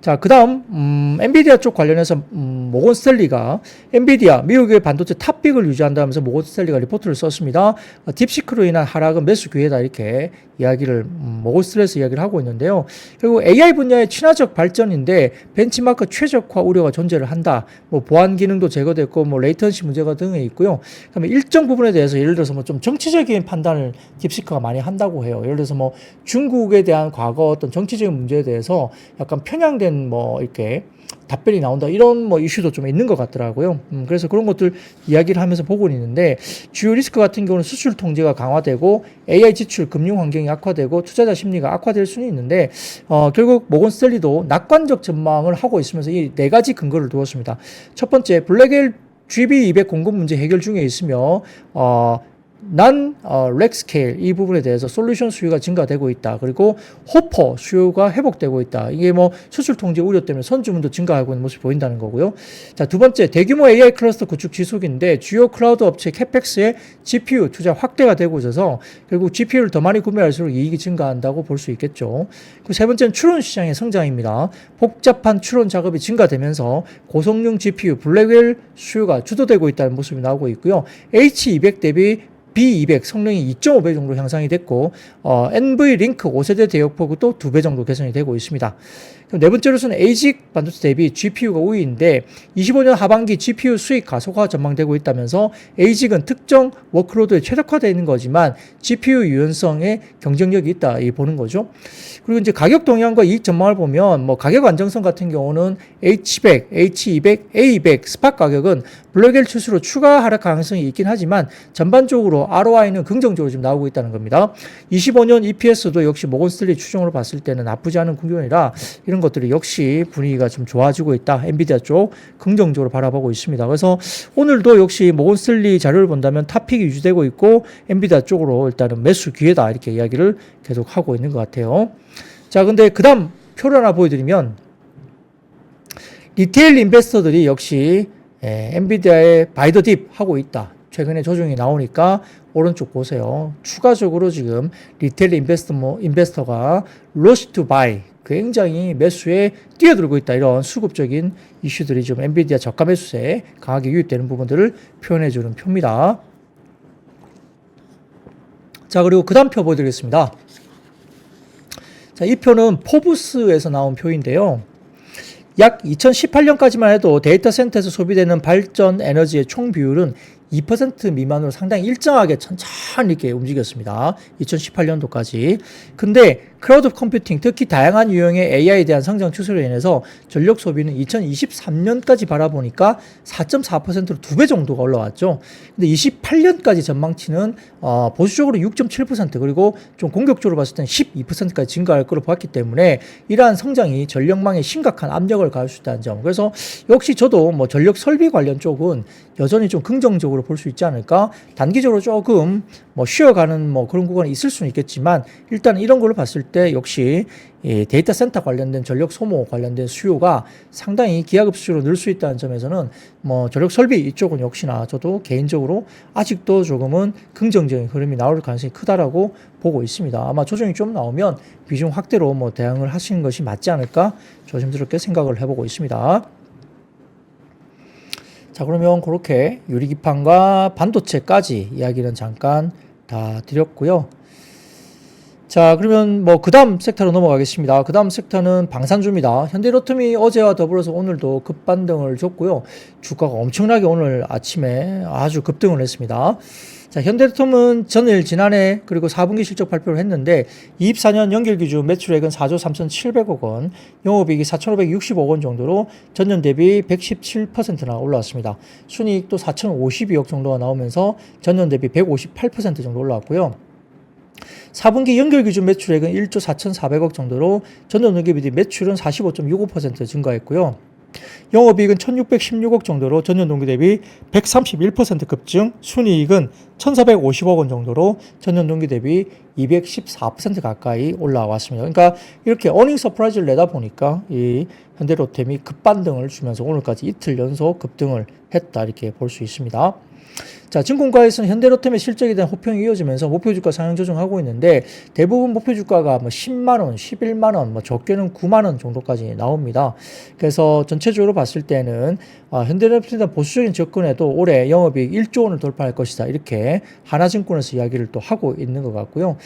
자, 그 다음 엔비디아 쪽 관련해서 모건 스탠리가 엔비디아 미국의 반도체 탑픽을 유지한다면서 모건 스탠리가 리포트를 썼습니다. 딥시크로 인한 하락은 매수 기회다, 이렇게 이야기를 모건 스탠리에서 이야기를 하고 있는데요. 결국 AI 분야의 친화적 발전인데 벤치마크 최적화 우려가 존재를 한다. 뭐 보안 기능도 제거됐고 뭐 레이턴시 문제가 등에 있고요. 그다음에 일정 부분에 대해서 예를 들어서 뭐 좀 정치적인 판단을 딥시크가 많이 한다고 해요. 예를 들어서 뭐 중국에 대한 과거 어떤 정치적인 문제에 대해서 약간 편향된 뭐 이렇게 답변이 나온다, 이런 뭐 이슈도 좀 있는 것 같더라고요. 그래서 그런 것들 이야기를 하면서 보고 있는데, 주요 리스크 같은 경우는 수출 통제가 강화되고 AI 지출, 금융 환경이 악화되고 투자자 심리가 악화될 수는 있는데, 결국 모건 스탠리도 낙관적 전망을 하고 있으면서 이 네 가지 근거를 두었습니다. 첫 번째, 블랙웰 GB200 공급 문제 해결 중에 있으며 렉스케일 이 부분에 대해서 솔루션 수요가 증가되고 있다. 그리고 호퍼 수요가 회복되고 있다. 이게 뭐 수출 통제 우려 때문에 선주문도 증가하고 있는 모습이 보인다는 거고요. 자, 두 번째, 대규모 AI 클러스터 구축 지속인데 주요 클라우드 업체 캐펙스의 GPU 투자 확대가 되고 있어서 결국 GPU를 더 많이 구매할수록 이익이 증가한다고 볼 수 있겠죠. 그리고 세 번째는 추론 시장의 성장입니다. 복잡한 추론 작업이 증가되면서 고성능 GPU 블랙웰 수요가 주도되고 있다는 모습이 나오고 있고요. H200 대비 B200 성능이 2.5배 정도 향상이 됐고, NV링크 5세대 대역폭도 2배 정도 개선이 되고 있습니다. 그럼 네 번째로서는 에이직 반도체 대비 GPU가 우위인데 25년 하반기 GPU 수익 가속화 전망되고 있다면서, 에이직은 특정 워크로드에 최적화되어 있는 거지만 GPU 유연성에 경쟁력이 있다, 이 보는 거죠. 그리고 이제 가격 동향과 이익 전망을 보면 뭐 가격 안정성 같은 경우는 H100, H200, A200 스팟 가격은 블랙웰 출시로 추가 하락 가능성이 있긴 하지만 전반적으로 그래서 ROI는 긍정적으로 지금 나오고 있다는 겁니다. 25년 EPS도 역시 모건스탠리 추정으로 봤을 때는 나쁘지 않은 구간이라 이런 것들이 역시 분위기가 좀 좋아지고 있다. 엔비디아 쪽 긍정적으로 바라보고 있습니다. 그래서 오늘도 역시 모건스탠리 자료를 본다면 탑픽이 유지되고 있고 엔비디아 쪽으로 일단은 매수 기회다 이렇게 이야기를 계속 하고 있는 것 같아요. 자, 근데 그 다음 표를 하나 보여드리면 리테일 인베스터들이 역시 엔비디아에 바이 더 딥 하고 있다. 최근에 조정이 나오니까 오른쪽 보세요. 추가적으로 지금 리테일 인베스터가 러시 투 바이 굉장히 매수에 뛰어들고 있다. 이런 수급적인 이슈들이 좀 엔비디아 저가 매수세에 강하게 유입되는 부분들을 표현해주는 표입니다. 자, 그리고 그 다음 표 보여드리겠습니다. 자, 이 표는 포브스에서 나온 표인데요. 약 2018년까지만 해도 데이터 센터에서 소비되는 발전 에너지의 총 비율은 2% 미만으로 상당히 일정하게 천천히 이렇게 움직였습니다. 2018년도까지. 근데 클라우드 컴퓨팅, 특히 다양한 유형의 AI에 대한 성장 추세로 인해서 전력 소비는 2023년까지 바라보니까 4.4%로 2배 정도가 올라왔죠. 근데 28년까지 전망치는 보수적으로 6.7% 그리고 좀 공격적으로 봤을 때는 12%까지 증가할 것으로 보았기 때문에 이러한 성장이 전력망에 심각한 압력을 가할 수 있다는 점. 그래서 역시 저도 뭐 전력 설비 관련 쪽은 여전히 좀 긍정적으로 볼 수 있지 않을까? 단기적으로 조금 뭐 쉬어가는 뭐 그런 구간이 있을 수는 있겠지만 일단 이런 걸로 봤을 때 역시 이 데이터 센터 관련된 전력 소모 관련된 수요가 상당히 기하급수로 늘 수 있다는 점에서는 뭐 전력 설비 이쪽은 역시나 저도 개인적으로 아직도 조금은 긍정적인 흐름이 나올 가능성이 크다라고 보고 있습니다. 아마 조정이 좀 나오면 비중 확대로 뭐 대응을 하시는 것이 맞지 않을까 조심스럽게 생각을 해보고 있습니다. 자, 그러면 그렇게 유리기판과 반도체까지 이야기는 잠깐 다 드렸고요. 자, 그러면 뭐 그 다음 섹터로 넘어가겠습니다. 그 다음 섹터는 방산주입니다. 현대로템이 어제와 더불어서 오늘도 급반등을 줬고요. 주가가 엄청나게 오늘 아침에 아주 급등을 했습니다. 자, 현대로템은 지난해 그리고 4분기 실적 발표를 했는데 24년 연결 기준 매출액은 4조 3,700억 원, 영업이익이 4,560억 원 정도로 전년 대비 117%나 올라왔습니다. 순이익도 4,052억 정도가 나오면서 전년 대비 158% 정도 올라왔고요. 4분기 연결 기준 매출액은 1조 4,400억 정도로 전년 동기 대비 매출은 45.65% 증가했고요. 영업이익은 1,616억 정도로 전년 동기 대비 131% 급증, 순이익은 1,450억 원 정도로 전년 동기 대비 214% 가까이 올라왔습니다. 그러니까 이렇게 어닝 서프라이즈를 내다 보니까 이 현대로템이 급반등을 주면서 오늘까지 이틀 연속 급등을 했다 이렇게 볼 수 있습니다. 자, 증권가에서는 현대로템의 실적에 대한 호평이 이어지면서 목표주가 상향 조정하고 있는데 대부분 목표주가가 뭐 10만원, 11만원, 뭐 적게는 9만원 정도까지 나옵니다. 그래서 전체적으로 봤을 때는 현대로템에 대한 보수적인 접근에도 올해 영업이익 1조 원을 돌파할 것이다. 이렇게 하나증권에서 이야기를 또 하고 있는 것 같고요.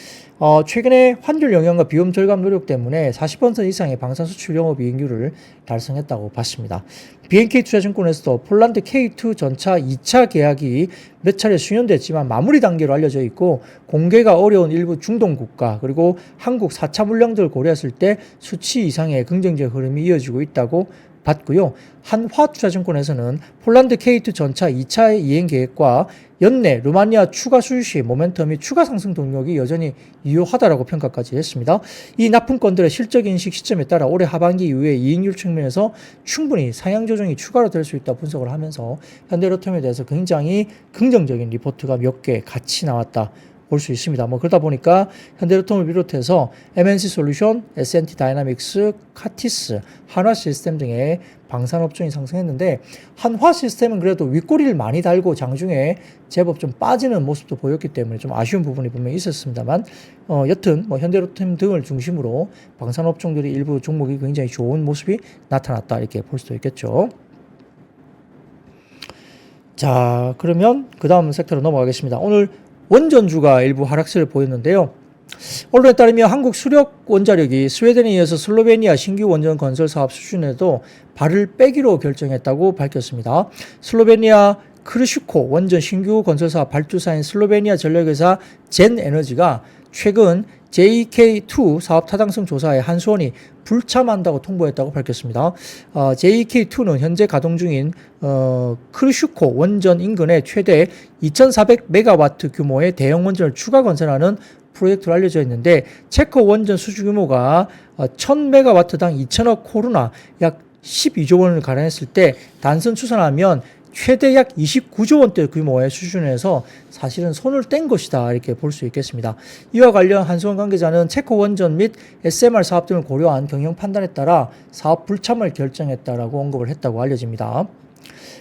최근에 환율 영향과 비용 절감 노력 때문에 40% 이상의 방산 수출 영업이익률을 달성했다고 봤습니다. BNK 투자증권에서도 폴란드 K2 전차 2차 계약이 몇 차례 수년됐지만 마무리 단계로 알려져 있고 공개가 어려운 일부 중동 국가 그리고 한국 4차 물량들을 고려했을 때 수치 이상의 긍정적 흐름이 이어지고 있다고 봤고요. 한화투자증권에서는 폴란드 K2 전차 2차 이행 계획과 연내 루마니아 추가 수주 시 모멘텀이 추가 상승 동력이 여전히 유효하다라고 평가까지 했습니다. 이 납품건들의 실적 인식 시점에 따라 올해 하반기 이후에 이익률 측면에서 충분히 상향 조정이 추가로 될 수 있다 분석을 하면서 현대로템에 대해서 굉장히 긍정적인 리포트가 몇 개 같이 나왔다. 볼 수 있습니다. 뭐 그러다 보니까 현대로템을 비롯해서 MNC 솔루션, S&T 다이나믹스, 카티스, 한화 시스템 등의 방산업종이 상승했는데 한화 시스템은 그래도 윗꼬리를 많이 달고 장중에 제법 좀 빠지는 모습도 보였기 때문에 좀 아쉬운 부분이 분명히 있었습니다만 여튼 뭐 현대로템 등을 중심으로 방산업종들이 일부 종목이 굉장히 좋은 모습이 나타났다 이렇게 볼 수도 있겠죠. 자, 그러면 그 다음 섹터로 넘어가겠습니다. 오늘 원전주가 일부 하락세를 보였는데요. 언론에 따르면 한국 수력 원자력이 스웨덴에 이어서 슬로베니아 신규 원전 건설 사업 수준에도 발을 빼기로 결정했다고 밝혔습니다. 슬로베니아 크르슈코 원전 신규 건설 사업 발주사인 슬로베니아 전력회사 젠에너지가 최근 JK2 사업 타당성 조사에 한수원이 불참한다고 통보했다고 밝혔습니다. JK2는 현재 가동 중인 크루슈코 원전 인근에 최대 2,400메가와트 규모의 대형 원전을 추가 건설하는 프로젝트로 알려져 있는데 체코 원전 수주 규모가 1,000메가와트당 2천억 코로나 약 12조 원을 가량했을 때 단순 추산하면 최대 약 29조 원대 규모의 수준에서 사실은 손을 뗀 것이다 이렇게 볼 수 있겠습니다. 이와 관련 한수원 관계자는 체코 원전 및 SMR 사업 등을 고려한 경영 판단에 따라 사업 불참을 결정했다라고 언급을 했다고 알려집니다.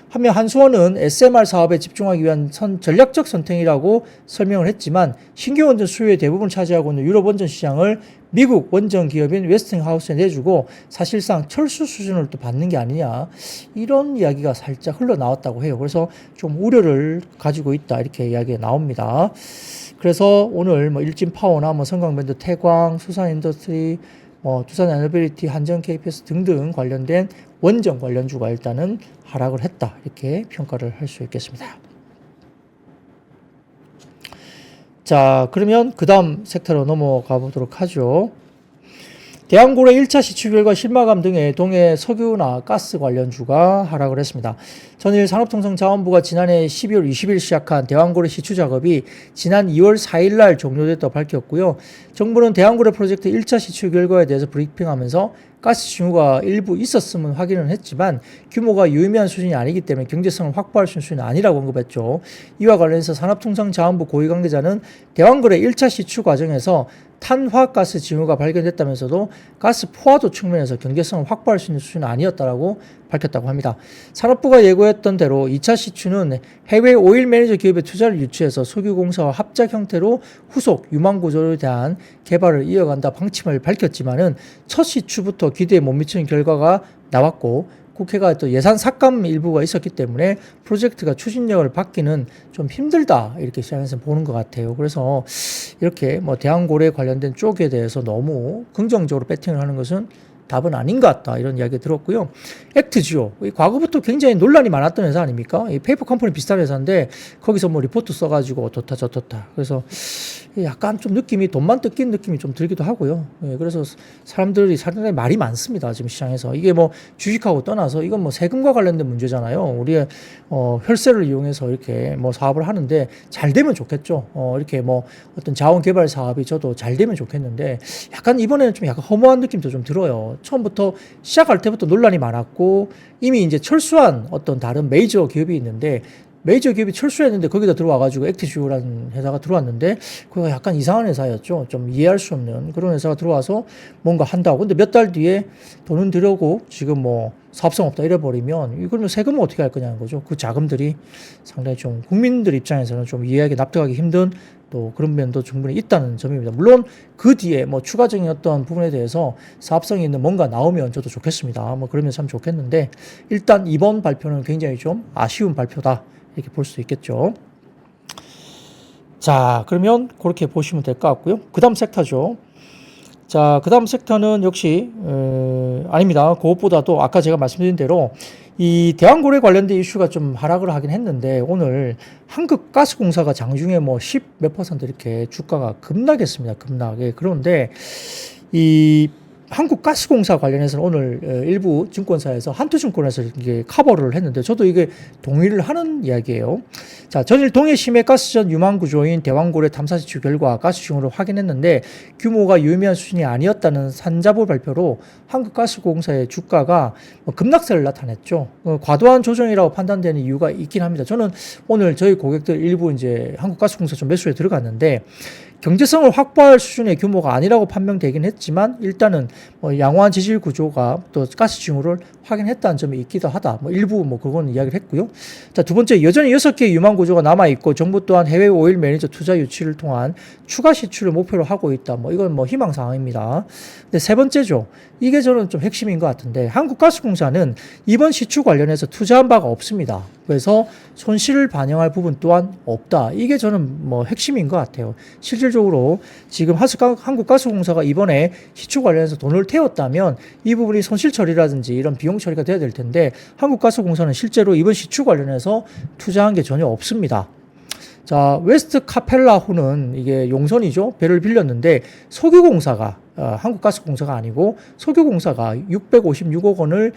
한편 한수원은 SMR 사업에 집중하기 위한 전략적 선택이라고 설명을 했지만 신규 원전 수요의 대부분 차지하고 있는 유럽 원전 시장을 미국 원전 기업인 웨스팅하우스에 내주고 사실상 철수 수준을 또 받는 게 아니냐 이런 이야기가 살짝 흘러나왔다고 해요. 그래서 좀 우려를 가지고 있다 이렇게 이야기가 나옵니다. 그래서 오늘 일진파워나 성강밴드, 태광, 수산인더스트리, 두산에너빌리티, 한전 KPS 등등 관련된 원전 관련주가 일단은 하락을 했다 이렇게 평가를 할 수 있겠습니다. 자, 그러면 그 다음 섹터로 넘어가 보도록 하죠. 대한고래 1차 시추 결과 실마감 등의 동해 석유나 가스 관련주가 하락을 했습니다. 전일 산업통상자원부가 지난해 12월 20일 시작한 대한고래 시추 작업이 지난 2월 4일 날 종료됐다고 밝혔고요. 정부는 대한고래 프로젝트 1차 시추 결과에 대해서 브리핑하면서 가스 징후가 일부 있었음은 확인은 했지만 규모가 유의미한 수준이 아니기 때문에 경제성을 확보할 수 있는 수준이 아니라고 언급했죠. 이와 관련해서 산업통상자원부 고위 관계자는 대한고래 1차 시추 과정에서 탄화가스 징후가 발견됐다면서도 가스 포화도 측면에서 경제성을 확보할 수 있는 수준은 아니었다라고 밝혔다고 합니다. 산업부가 예고했던 대로 2차 시추는 해외 오일 매니저 기업의 투자를 유치해서 석유공사와 합작 형태로 후속 유망 구조에 대한 개발을 이어간다 방침을 밝혔지만은 첫 시추부터 기대에 못 미치는 결과가 나왔고 국회가 또 예산 삭감 일부가 있었기 때문에 프로젝트가 추진력을 받기는 좀 힘들다 이렇게 시장에서 보는 것 같아요. 그래서 이렇게 대한고래 관련된 쪽에 대해서 너무 긍정적으로 배팅을 하는 것은 답은 아닌 것 같다 이런 이야기 들었고요. 액트지오 과거부터 굉장히 논란이 많았던 회사 아닙니까? 이 페이퍼 컴퍼니 비슷한 회사인데 거기서 리포트 써가지고 어떻다 저떻다 그래서 약간 좀 느낌이 돈만 뜯긴 느낌이 좀 들기도 하고요. 그래서 사람들이 상당히 말이 많습니다. 지금 시장에서 이게 주식하고 떠나서 이건 세금과 관련된 문제잖아요. 우리의 혈세를 이용해서 이렇게 사업을 하는데 잘 되면 좋겠죠. 이렇게 어떤 자원 개발 사업이 저도 잘 되면 좋겠는데 약간 이번에는 좀 약간 허무한 느낌도 좀 들어요. 처음부터 시작할 때부터 논란이 많았고 이미 이제 철수한 어떤 다른 메이저 기업이 있는데 메이저 기업이 철수했는데 거기다 들어와가지고 액티지오라는 회사가 들어왔는데 그거 약간 이상한 회사였죠. 좀 이해할 수 없는 그런 회사가 들어와서 뭔가 한다고. 근데 몇 달 뒤에 돈은 들여고 지금 사업성 없다 이래버리면 이걸 세금은 어떻게 할 거냐는 거죠. 그 자금들이 상당히 좀 국민들 입장에서는 좀 이해하기 납득하기 힘든 또 그런 면도 충분히 있다는 점입니다. 물론 그 뒤에 추가적인 어떤 부분에 대해서 사업성이 있는 뭔가 나오면 저도 좋겠습니다. 그러면 참 좋겠는데 일단 이번 발표는 굉장히 좀 아쉬운 발표다 이렇게 볼 수 있겠죠. 자, 그러면 그렇게 보시면 될 것 같고요. 그 다음 섹터죠. 자, 그 다음 섹터는 역시 아닙니다. 그것보다도 아까 제가 말씀드린 대로 이 대한고래 관련된 이슈가 좀 하락을 하긴 했는데 오늘 한국가스공사가 장중에 10 몇 % 이렇게 주가가 급락했습니다. 급락에. 그런데 이 한국가스공사 관련해서는 오늘 일부 증권사에서 한투증권에서 이게 커버를 했는데 저도 이게 동의를 하는 이야기예요. 자, 전일 동해 심해 가스전 유망 구조인 대왕고래 탐사 시추 결과 가스 징후를 확인했는데 규모가 유의미한 수준이 아니었다는 산자부 발표로 한국가스공사의 주가가 급락세를 나타냈죠. 과도한 조정이라고 판단되는 이유가 있긴 합니다. 저는 오늘 저희 고객들 일부 이제 한국가스공사 좀 매수에 들어갔는데 경제성을 확보할 수준의 규모가 아니라고 판명되긴 했지만 일단은 양호한 지질 구조가 또 가스 징후를 확인했다는 점이 있기도 하다. 일부 그건 이야기를 했고요. 자, 두 번째 여전히 6개의 유망 구조가 남아 있고 정부 또한 해외 오일 매니저 투자 유치를 통한 추가 시추를 목표로 하고 있다. 이건 희망 사항입니다. 근데 세 번째죠. 이게 저는 좀 핵심인 것 같은데 한국가스공사는 이번 시추 관련해서 투자한 바가 없습니다. 그래서 손실을 반영할 부분 또한 없다. 이게 저는 핵심인 것 같아요. 실질적으로 지금 한국가스공사가 이번에 시추 관련해서 돈을 태웠다면 이 부분이 손실 처리라든지 이런 비용 처리가 돼야 될 텐데 한국가스공사는 실제로 이번 시추 관련해서 투자한 게 전혀 없습니다. 자, 웨스트 카펠라호는 이게 용선이죠. 배를 빌렸는데 석유공사가 한국가스공사가 아니고 석유공사가 656억 원을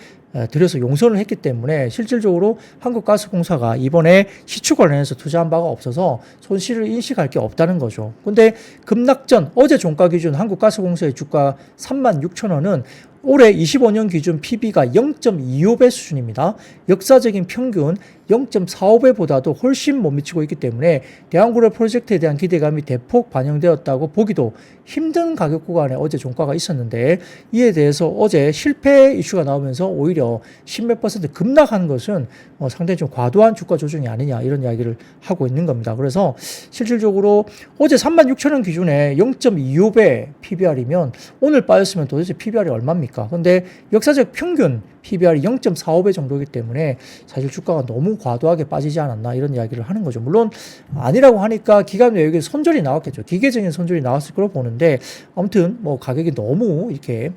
들여서 용선을 했기 때문에 실질적으로 한국가스공사가 이번에 시추 관련해서 투자한 바가 없어서 손실을 인식할 게 없다는 거죠. 근데 급락 전 어제 종가 기준 한국가스공사의 주가 36,000원은 올해 25년 기준 PB가 0.25배 수준입니다. 역사적인 평균 0.45배보다도 훨씬 못 미치고 있기 때문에 대한그룹 프로젝트에 대한 기대감이 대폭 반영되었다고 보기도 힘든 가격 구간에 어제 종가가 있었는데, 이에 대해서 어제 실패 이슈가 나오면서 오히려 10몇 퍼센트 급락한 것은 상당히 좀 과도한 주가 조정이 아니냐, 이런 이야기를 하고 있는 겁니다. 그래서 실질적으로 어제 36,000원 기준에 0.25배 PBR이면 오늘 빠졌으면 도대체 PBR이 얼마입니까? 근데 역사적 평균 PBR이 0.45배 정도이기 때문에 사실 주가가 너무 과도하게 빠지지 않았나, 이런 이야기를 하는 거죠. 물론 아니라고 하니까 기간 외에 손절이 나왔겠죠. 기계적인 손절이 나왔을 거로 보는데, 아무튼 뭐 가격이 너무 이렇게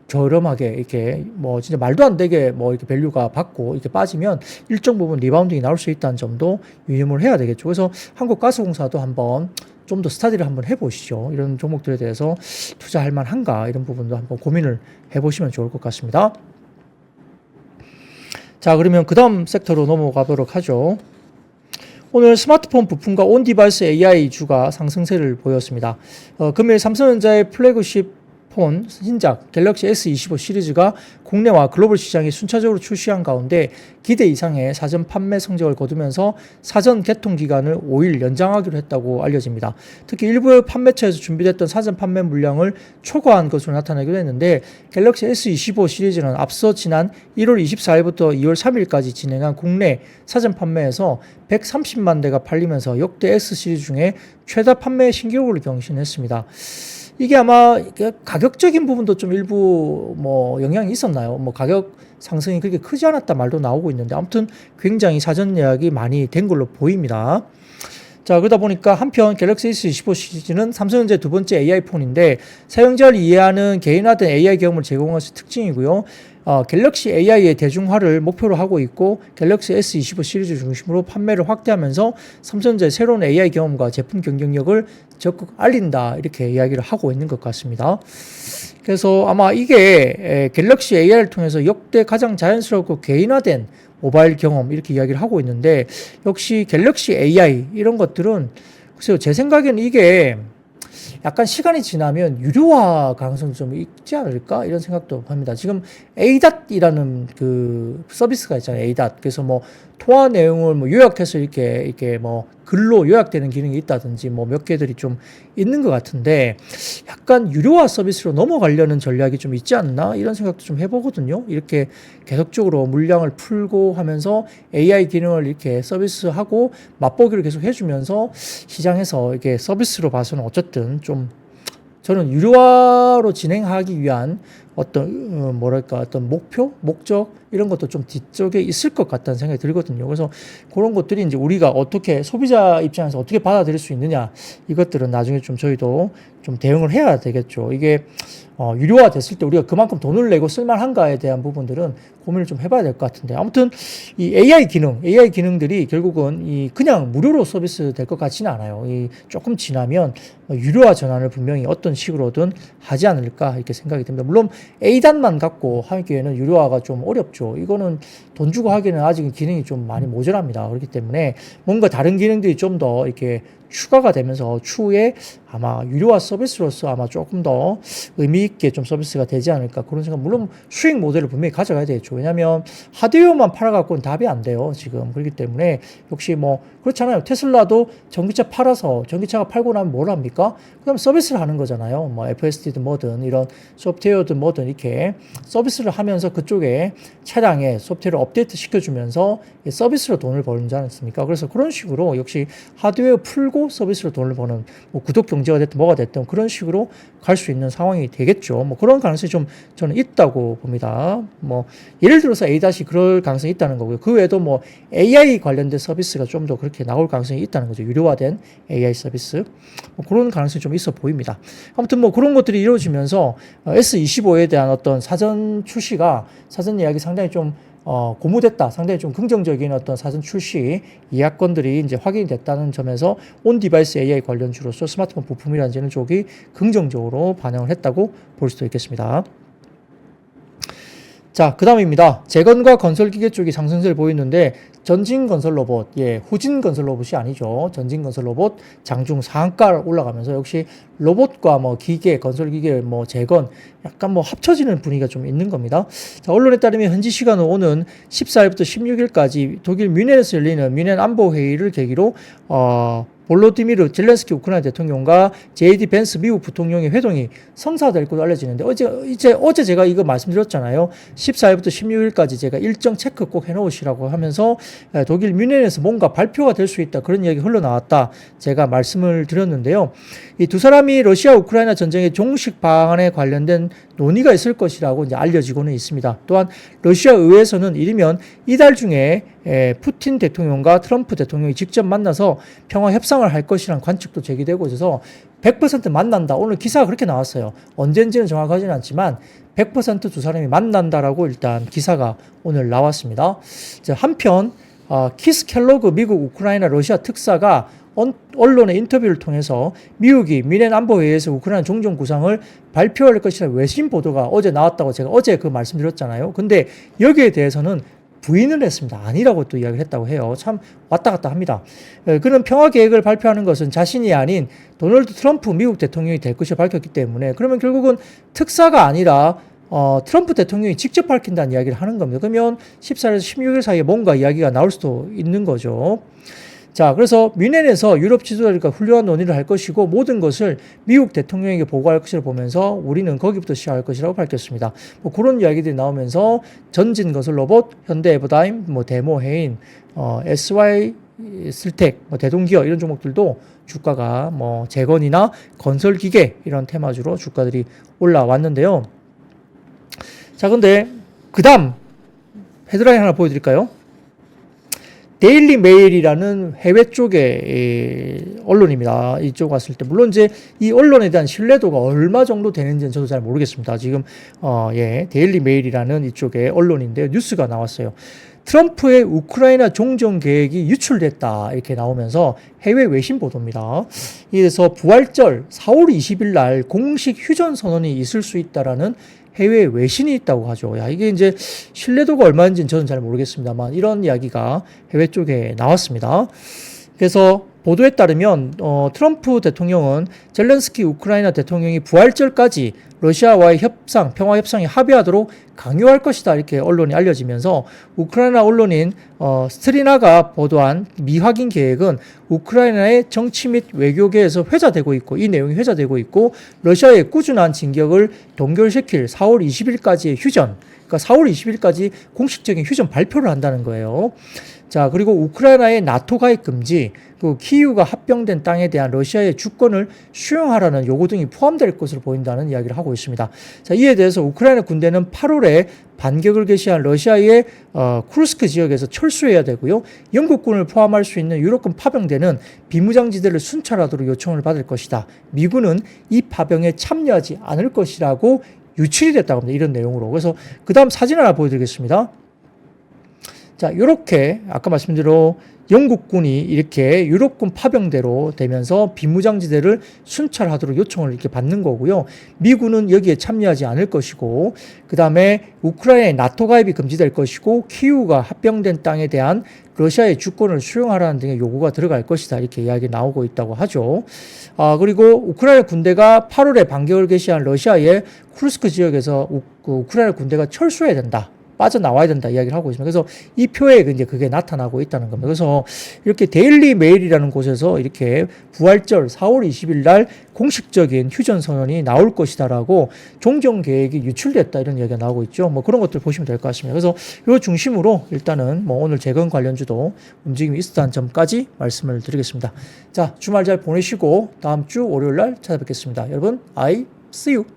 저렴하게 이렇게 뭐 진짜 말도 안 되게 뭐 이렇게 밸류가 받고 이렇게 빠지면 일정 부분 리바운딩이 나올 수 있다는 점도 유념을 해야 되겠죠. 그래서 한국가스공사도 한번 좀 더 스타디를 한번 해보시죠. 이런 종목들에 대해서 투자할 만한가, 이런 부분도 한번 고민을 해보시면 좋을 것 같습니다. 자, 그러면 그 다음 섹터로 넘어가 보도록 하죠. 오늘 스마트폰 부품과 온디바이스 AI주가 상승세를 보였습니다. 금일 삼성전자의 플래그십 폰 신작 갤럭시 S25 시리즈가 국내와 글로벌 시장에 순차적으로 출시한 가운데 기대 이상의 사전 판매 성적을 거두면서 사전 개통 기간을 5일 연장하기로 했다고 알려집니다. 특히 일부 판매처에서 준비됐던 사전 판매 물량을 초과한 것으로 나타나기도 했는데, 갤럭시 S25 시리즈는 앞서 지난 1월 24일부터 2월 3일까지 진행한 국내 사전 판매에서 130만 대가 팔리면서 역대 S 시리즈 중에 최다 판매 신기록을 경신했습니다. 이게 아마 가격적인 부분도 좀 일부 뭐 영향이 있었나요? 뭐 가격 상승이 그렇게 크지 않았다 말도 나오고 있는데, 아무튼 굉장히 사전 예약이 많이 된 걸로 보입니다. 자, 그러다 보니까 한편 갤럭시 S25 시리즈는 삼성전자의 두 번째 AI 폰인데 사용자를 이해하는 개인화된 AI 경험을 제공하는 것이 특징이고요. 갤럭시 AI의 대중화를 목표로 하고 있고, 갤럭시 S25 시리즈 중심으로 판매를 확대하면서 삼성전자의 새로운 AI 경험과 제품 경쟁력을 적극 알린다, 이렇게 이야기를 하고 있는 것 같습니다. 그래서 아마 이게 갤럭시 AI를 통해서 역대 가장 자연스럽고 개인화된 모바일 경험, 이렇게 이야기를 하고 있는데, 역시 갤럭시 AI 이런 것들은 글쎄요, 제 생각에는 이게 약간 시간이 지나면 유료화 가능성이 좀 있지 않을까, 이런 생각도 합니다. 지금 ADAT이라는 그 서비스가 있잖아요. ADAT. 그래서 뭐 통화 내용을 뭐 요약해서 이렇게 뭐 글로 요약되는 기능이 있다든지 뭐 몇 개들이 좀 있는 것 같은데, 약간 유료화 서비스로 넘어가려는 전략이 좀 있지 않나, 이런 생각도 좀 해보거든요. 이렇게 계속적으로 물량을 풀고 하면서 AI 기능을 이렇게 서비스하고 맛보기를 계속 해주면서 시장에서 이게 서비스로 봐서는 어쨌든 좀 저는 유료화로 진행하기 위한 어떤 어떤 목적 이런 것도 좀 뒤쪽에 있을 것 같다는 생각이 들거든요. 그래서 그런 것들이 이제 우리가 어떻게 소비자 입장에서 어떻게 받아들일 수 있느냐, 이것들은 나중에 좀 저희도 좀 대응을 해야 되겠죠. 이게 유료화 됐을 때 우리가 그만큼 돈을 내고 쓸만한가에 대한 부분들은 고민을 좀 해봐야 될 것 같은데, 아무튼 이 AI 기능들이 결국은 이 그냥 무료로 서비스 될 것 같지는 않아요. 이 조금 지나면 유료화 전환을 분명히 어떤 식으로든 하지 않을까, 이렇게 생각이 듭니다. 물론 A단만 갖고 하기에는 유료화가 좀 어렵죠. 이거는 돈 주고 하기에는 아직 기능이 좀 많이 모자랍니다. 그렇기 때문에 뭔가 다른 기능들이 좀 더 이렇게 추가가 되면서 추후에 아마 유료화 서비스로서 아마 조금 더 의미 있게 좀 서비스가 되지 않을까, 그런 생각. 물론 수익 모델을 분명히 가져가야 되겠죠. 왜냐하면 하드웨어만 팔아갖고는 답이 안 돼요, 지금. 그렇기 때문에 역시 뭐 그렇잖아요. 테슬라도 전기차 팔아서, 전기차가 팔고 나면 뭘 합니까? 그다음 서비스를 하는 거잖아요. 뭐 FSD든 뭐든 이런 소프트웨어든 뭐든 이렇게 서비스를 하면서 그쪽에 차량에 소프트웨어를 업데이트 시켜주면서 서비스로 돈을 벌지 않습니까? 그래서 그런 식으로 역시 하드웨어 풀고 서비스로 돈을 버는, 뭐 구독 경제가 됐든 뭐가 됐든 그런 식으로 갈 수 있는 상황이 되겠죠. 뭐 그런 가능성이 좀 저는 있다고 봅니다. 뭐 예를 들어서 A- 그럴 가능성이 있다는 거고요. 그 외에도 뭐 AI 관련된 서비스가 좀 더 그렇게 나올 가능성이 있다는 거죠. 유료화된 AI 서비스. 뭐 그런 가능성이 좀 있어 보입니다. 아무튼 뭐 그런 것들이 이루어지면서 S25에 대한 어떤 사전 출시가, 사전 예약이 상당히 좀 고무됐다. 상당히 좀 긍정적인 어떤 사전 출시 이야건들이 이제 확인이 됐다는 점에서 온 디바이스 AI 관련주로서 스마트폰 부품이라는 쪽이 긍정적으로 반영을 했다고 볼 수도 있겠습니다. 자, 그 다음입니다. 재건과 건설기계 쪽이 상승세를 보이는데 전진건설 로봇, 후진 건설 로봇이 아니죠. 전진건설 로봇 장중 상한가 올라가면서 역시 로봇과 뭐 기계, 건설기계, 뭐 재건 약간 뭐 합쳐지는 분위기가 좀 있는 겁니다. 자, 언론에 따르면 현지 시간은 오는 14일부터 16일까지 독일 뮌헨에서 열리는 뮌헨 안보회의를 계기로 볼로디미르 젤렌스키 우크라이나 대통령과 JD 벤스 미국 부통령의 회동이 성사될 것으로 알려지는데 어제 제가 이거 말씀드렸잖아요. 14일부터 16일까지 제가 일정 체크 꼭 해놓으시라고 하면서 독일 뮌헨에서 뭔가 발표가 될 수 있다. 그런 이야기 흘러나왔다. 제가 말씀을 드렸는데요. 이 두 사람이 러시아 우크라이나 전쟁의 종식 방안에 관련된 논의가 있을 것이라고 이제 알려지고는 있습니다. 또한 러시아 의회에서는 이르면 이달 중에 푸틴 대통령과 트럼프 대통령이 직접 만나서 평화 협상을 할 것이라는 관측도 제기되고 있어서 100% 만난다. 오늘 기사가 그렇게 나왔어요. 언젠지는 정확하지는 않지만 100% 두 사람이 만난다라고 일단 기사가 오늘 나왔습니다. 한편 키스 켈로그 미국 우크라이나 러시아 특사가 언론의 인터뷰를 통해서 미국이 뮌헨 안보회의에서 우크라이나 종전 구상을 발표할 것이라는 외신 보도가 어제 나왔다고 제가 어제 그 말씀드렸잖아요. 근데 여기에 대해서는 부인을 했습니다. 아니라고 또 이야기를 했다고 해요. 참 왔다 갔다 합니다. 그는 평화 계획을 발표하는 것은 자신이 아닌 도널드 트럼프 미국 대통령이 될 것을 밝혔기 때문에 그러면 결국은 특사가 아니라 트럼프 대통령이 직접 밝힌다는 이야기를 하는 겁니다. 그러면 14일에서 16일 사이에 뭔가 이야기가 나올 수도 있는 거죠. 자, 그래서 뮌헨에서 유럽 지도자들과 훌륭한 논의를 할 것이고 모든 것을 미국 대통령에게 보고할 것을 보면서 우리는 거기부터 시작할 것이라고 밝혔습니다. 뭐 그런 이야기들이 나오면서 전진 건설 로봇, 현대 에버다임, 뭐 데모 해인, SY 슬텍, 뭐 대동기어 이런 종목들도 주가가 뭐 재건이나 건설 기계 이런 테마주로 주가들이 올라왔는데요. 자, 근데 그다음 헤드라인 하나 보여드릴까요? 데일리 메일이라는 해외 쪽의 언론입니다. 이쪽 왔을 때 물론 이제 이 언론에 대한 신뢰도가 얼마 정도 되는지는 저도 잘 모르겠습니다. 지금 데일리 메일이라는 이쪽의 언론인데 뉴스가 나왔어요. 트럼프의 우크라이나 종전 계획이 유출됐다 이렇게 나오면서 해외 외신 보도입니다. 이래서 부활절 4월 20일 날 공식 휴전 선언이 있을 수 있다라는 해외 외신이 있다고 하죠. 야, 이게 이제 신뢰도가 얼마인지는 저는 잘 모르겠습니다만 이런 이야기가 해외 쪽에 나왔습니다. 그래서 보도에 따르면 트럼프 대통령은 젤렌스키 우크라이나 대통령이 부활절까지 러시아와의 협상, 평화 협상에 합의하도록 강요할 것이다 이렇게 언론이 알려지면서 우크라이나 언론인 스트리나가 보도한 미확인 계획은 우크라이나의 정치 및 외교계에서 회자되고 있고 이 내용이 회자되고 있고 러시아의 꾸준한 진격을 동결시킬 4월 20일까지의 휴전, 그러니까 4월 20일까지 공식적인 휴전 발표를 한다는 거예요. 자, 그리고 우크라이나의 나토 가입 금지, 그 키이우가 합병된 땅에 대한 러시아의 주권을 수용하라는 요구 등이 포함될 것으로 보인다는 이야기를 하고 있습니다. 자, 이에 대해서 우크라이나 군대는 8월에 반격을 개시한 러시아의 쿠르스크 지역에서 철수해야 되고요. 영국군을 포함할 수 있는 유럽군 파병대는 비무장지대를 순찰하도록 요청을 받을 것이다. 미군은 이 파병에 참여하지 않을 것이라고 유출이 됐다고 합니다. 이런 내용으로. 그래서 그 다음 사진 하나 보여드리겠습니다. 자, 이렇게 아까 말씀드린 영국군이 이렇게 유럽군 파병대로 되면서 비무장지대를 순찰하도록 요청을 이렇게 받는 거고요. 미군은 여기에 참여하지 않을 것이고, 그 다음에 우크라이나의 나토 가입이 금지될 것이고, 키이우가 합병된 땅에 대한 러시아의 주권을 수용하라는 등의 요구가 들어갈 것이다. 이렇게 이야기 나오고 있다고 하죠. 그리고 우크라이나 군대가 8월에 반격을 개시한 러시아의 쿠르스크 지역에서 우크라이나 군대가 철수해야 된다. 빠져나와야 된다 이야기를 하고 있습니다. 그래서 이 표에 이제 그게 나타나고 있다는 겁니다. 그래서 이렇게 데일리 메일이라는 곳에서 이렇게 부활절 4월 20일 날 공식적인 휴전 선언이 나올 것이다라고 종전 계획이 유출됐다 이런 이야기가 나오고 있죠. 뭐 그런 것들 보시면 될 것 같습니다. 그래서 이 중심으로 일단은 뭐 오늘 재건 관련주도 움직임이 있었다는 점까지 말씀을 드리겠습니다. 자, 주말 잘 보내시고 다음 주 월요일 날 찾아뵙겠습니다. 여러분, I see you.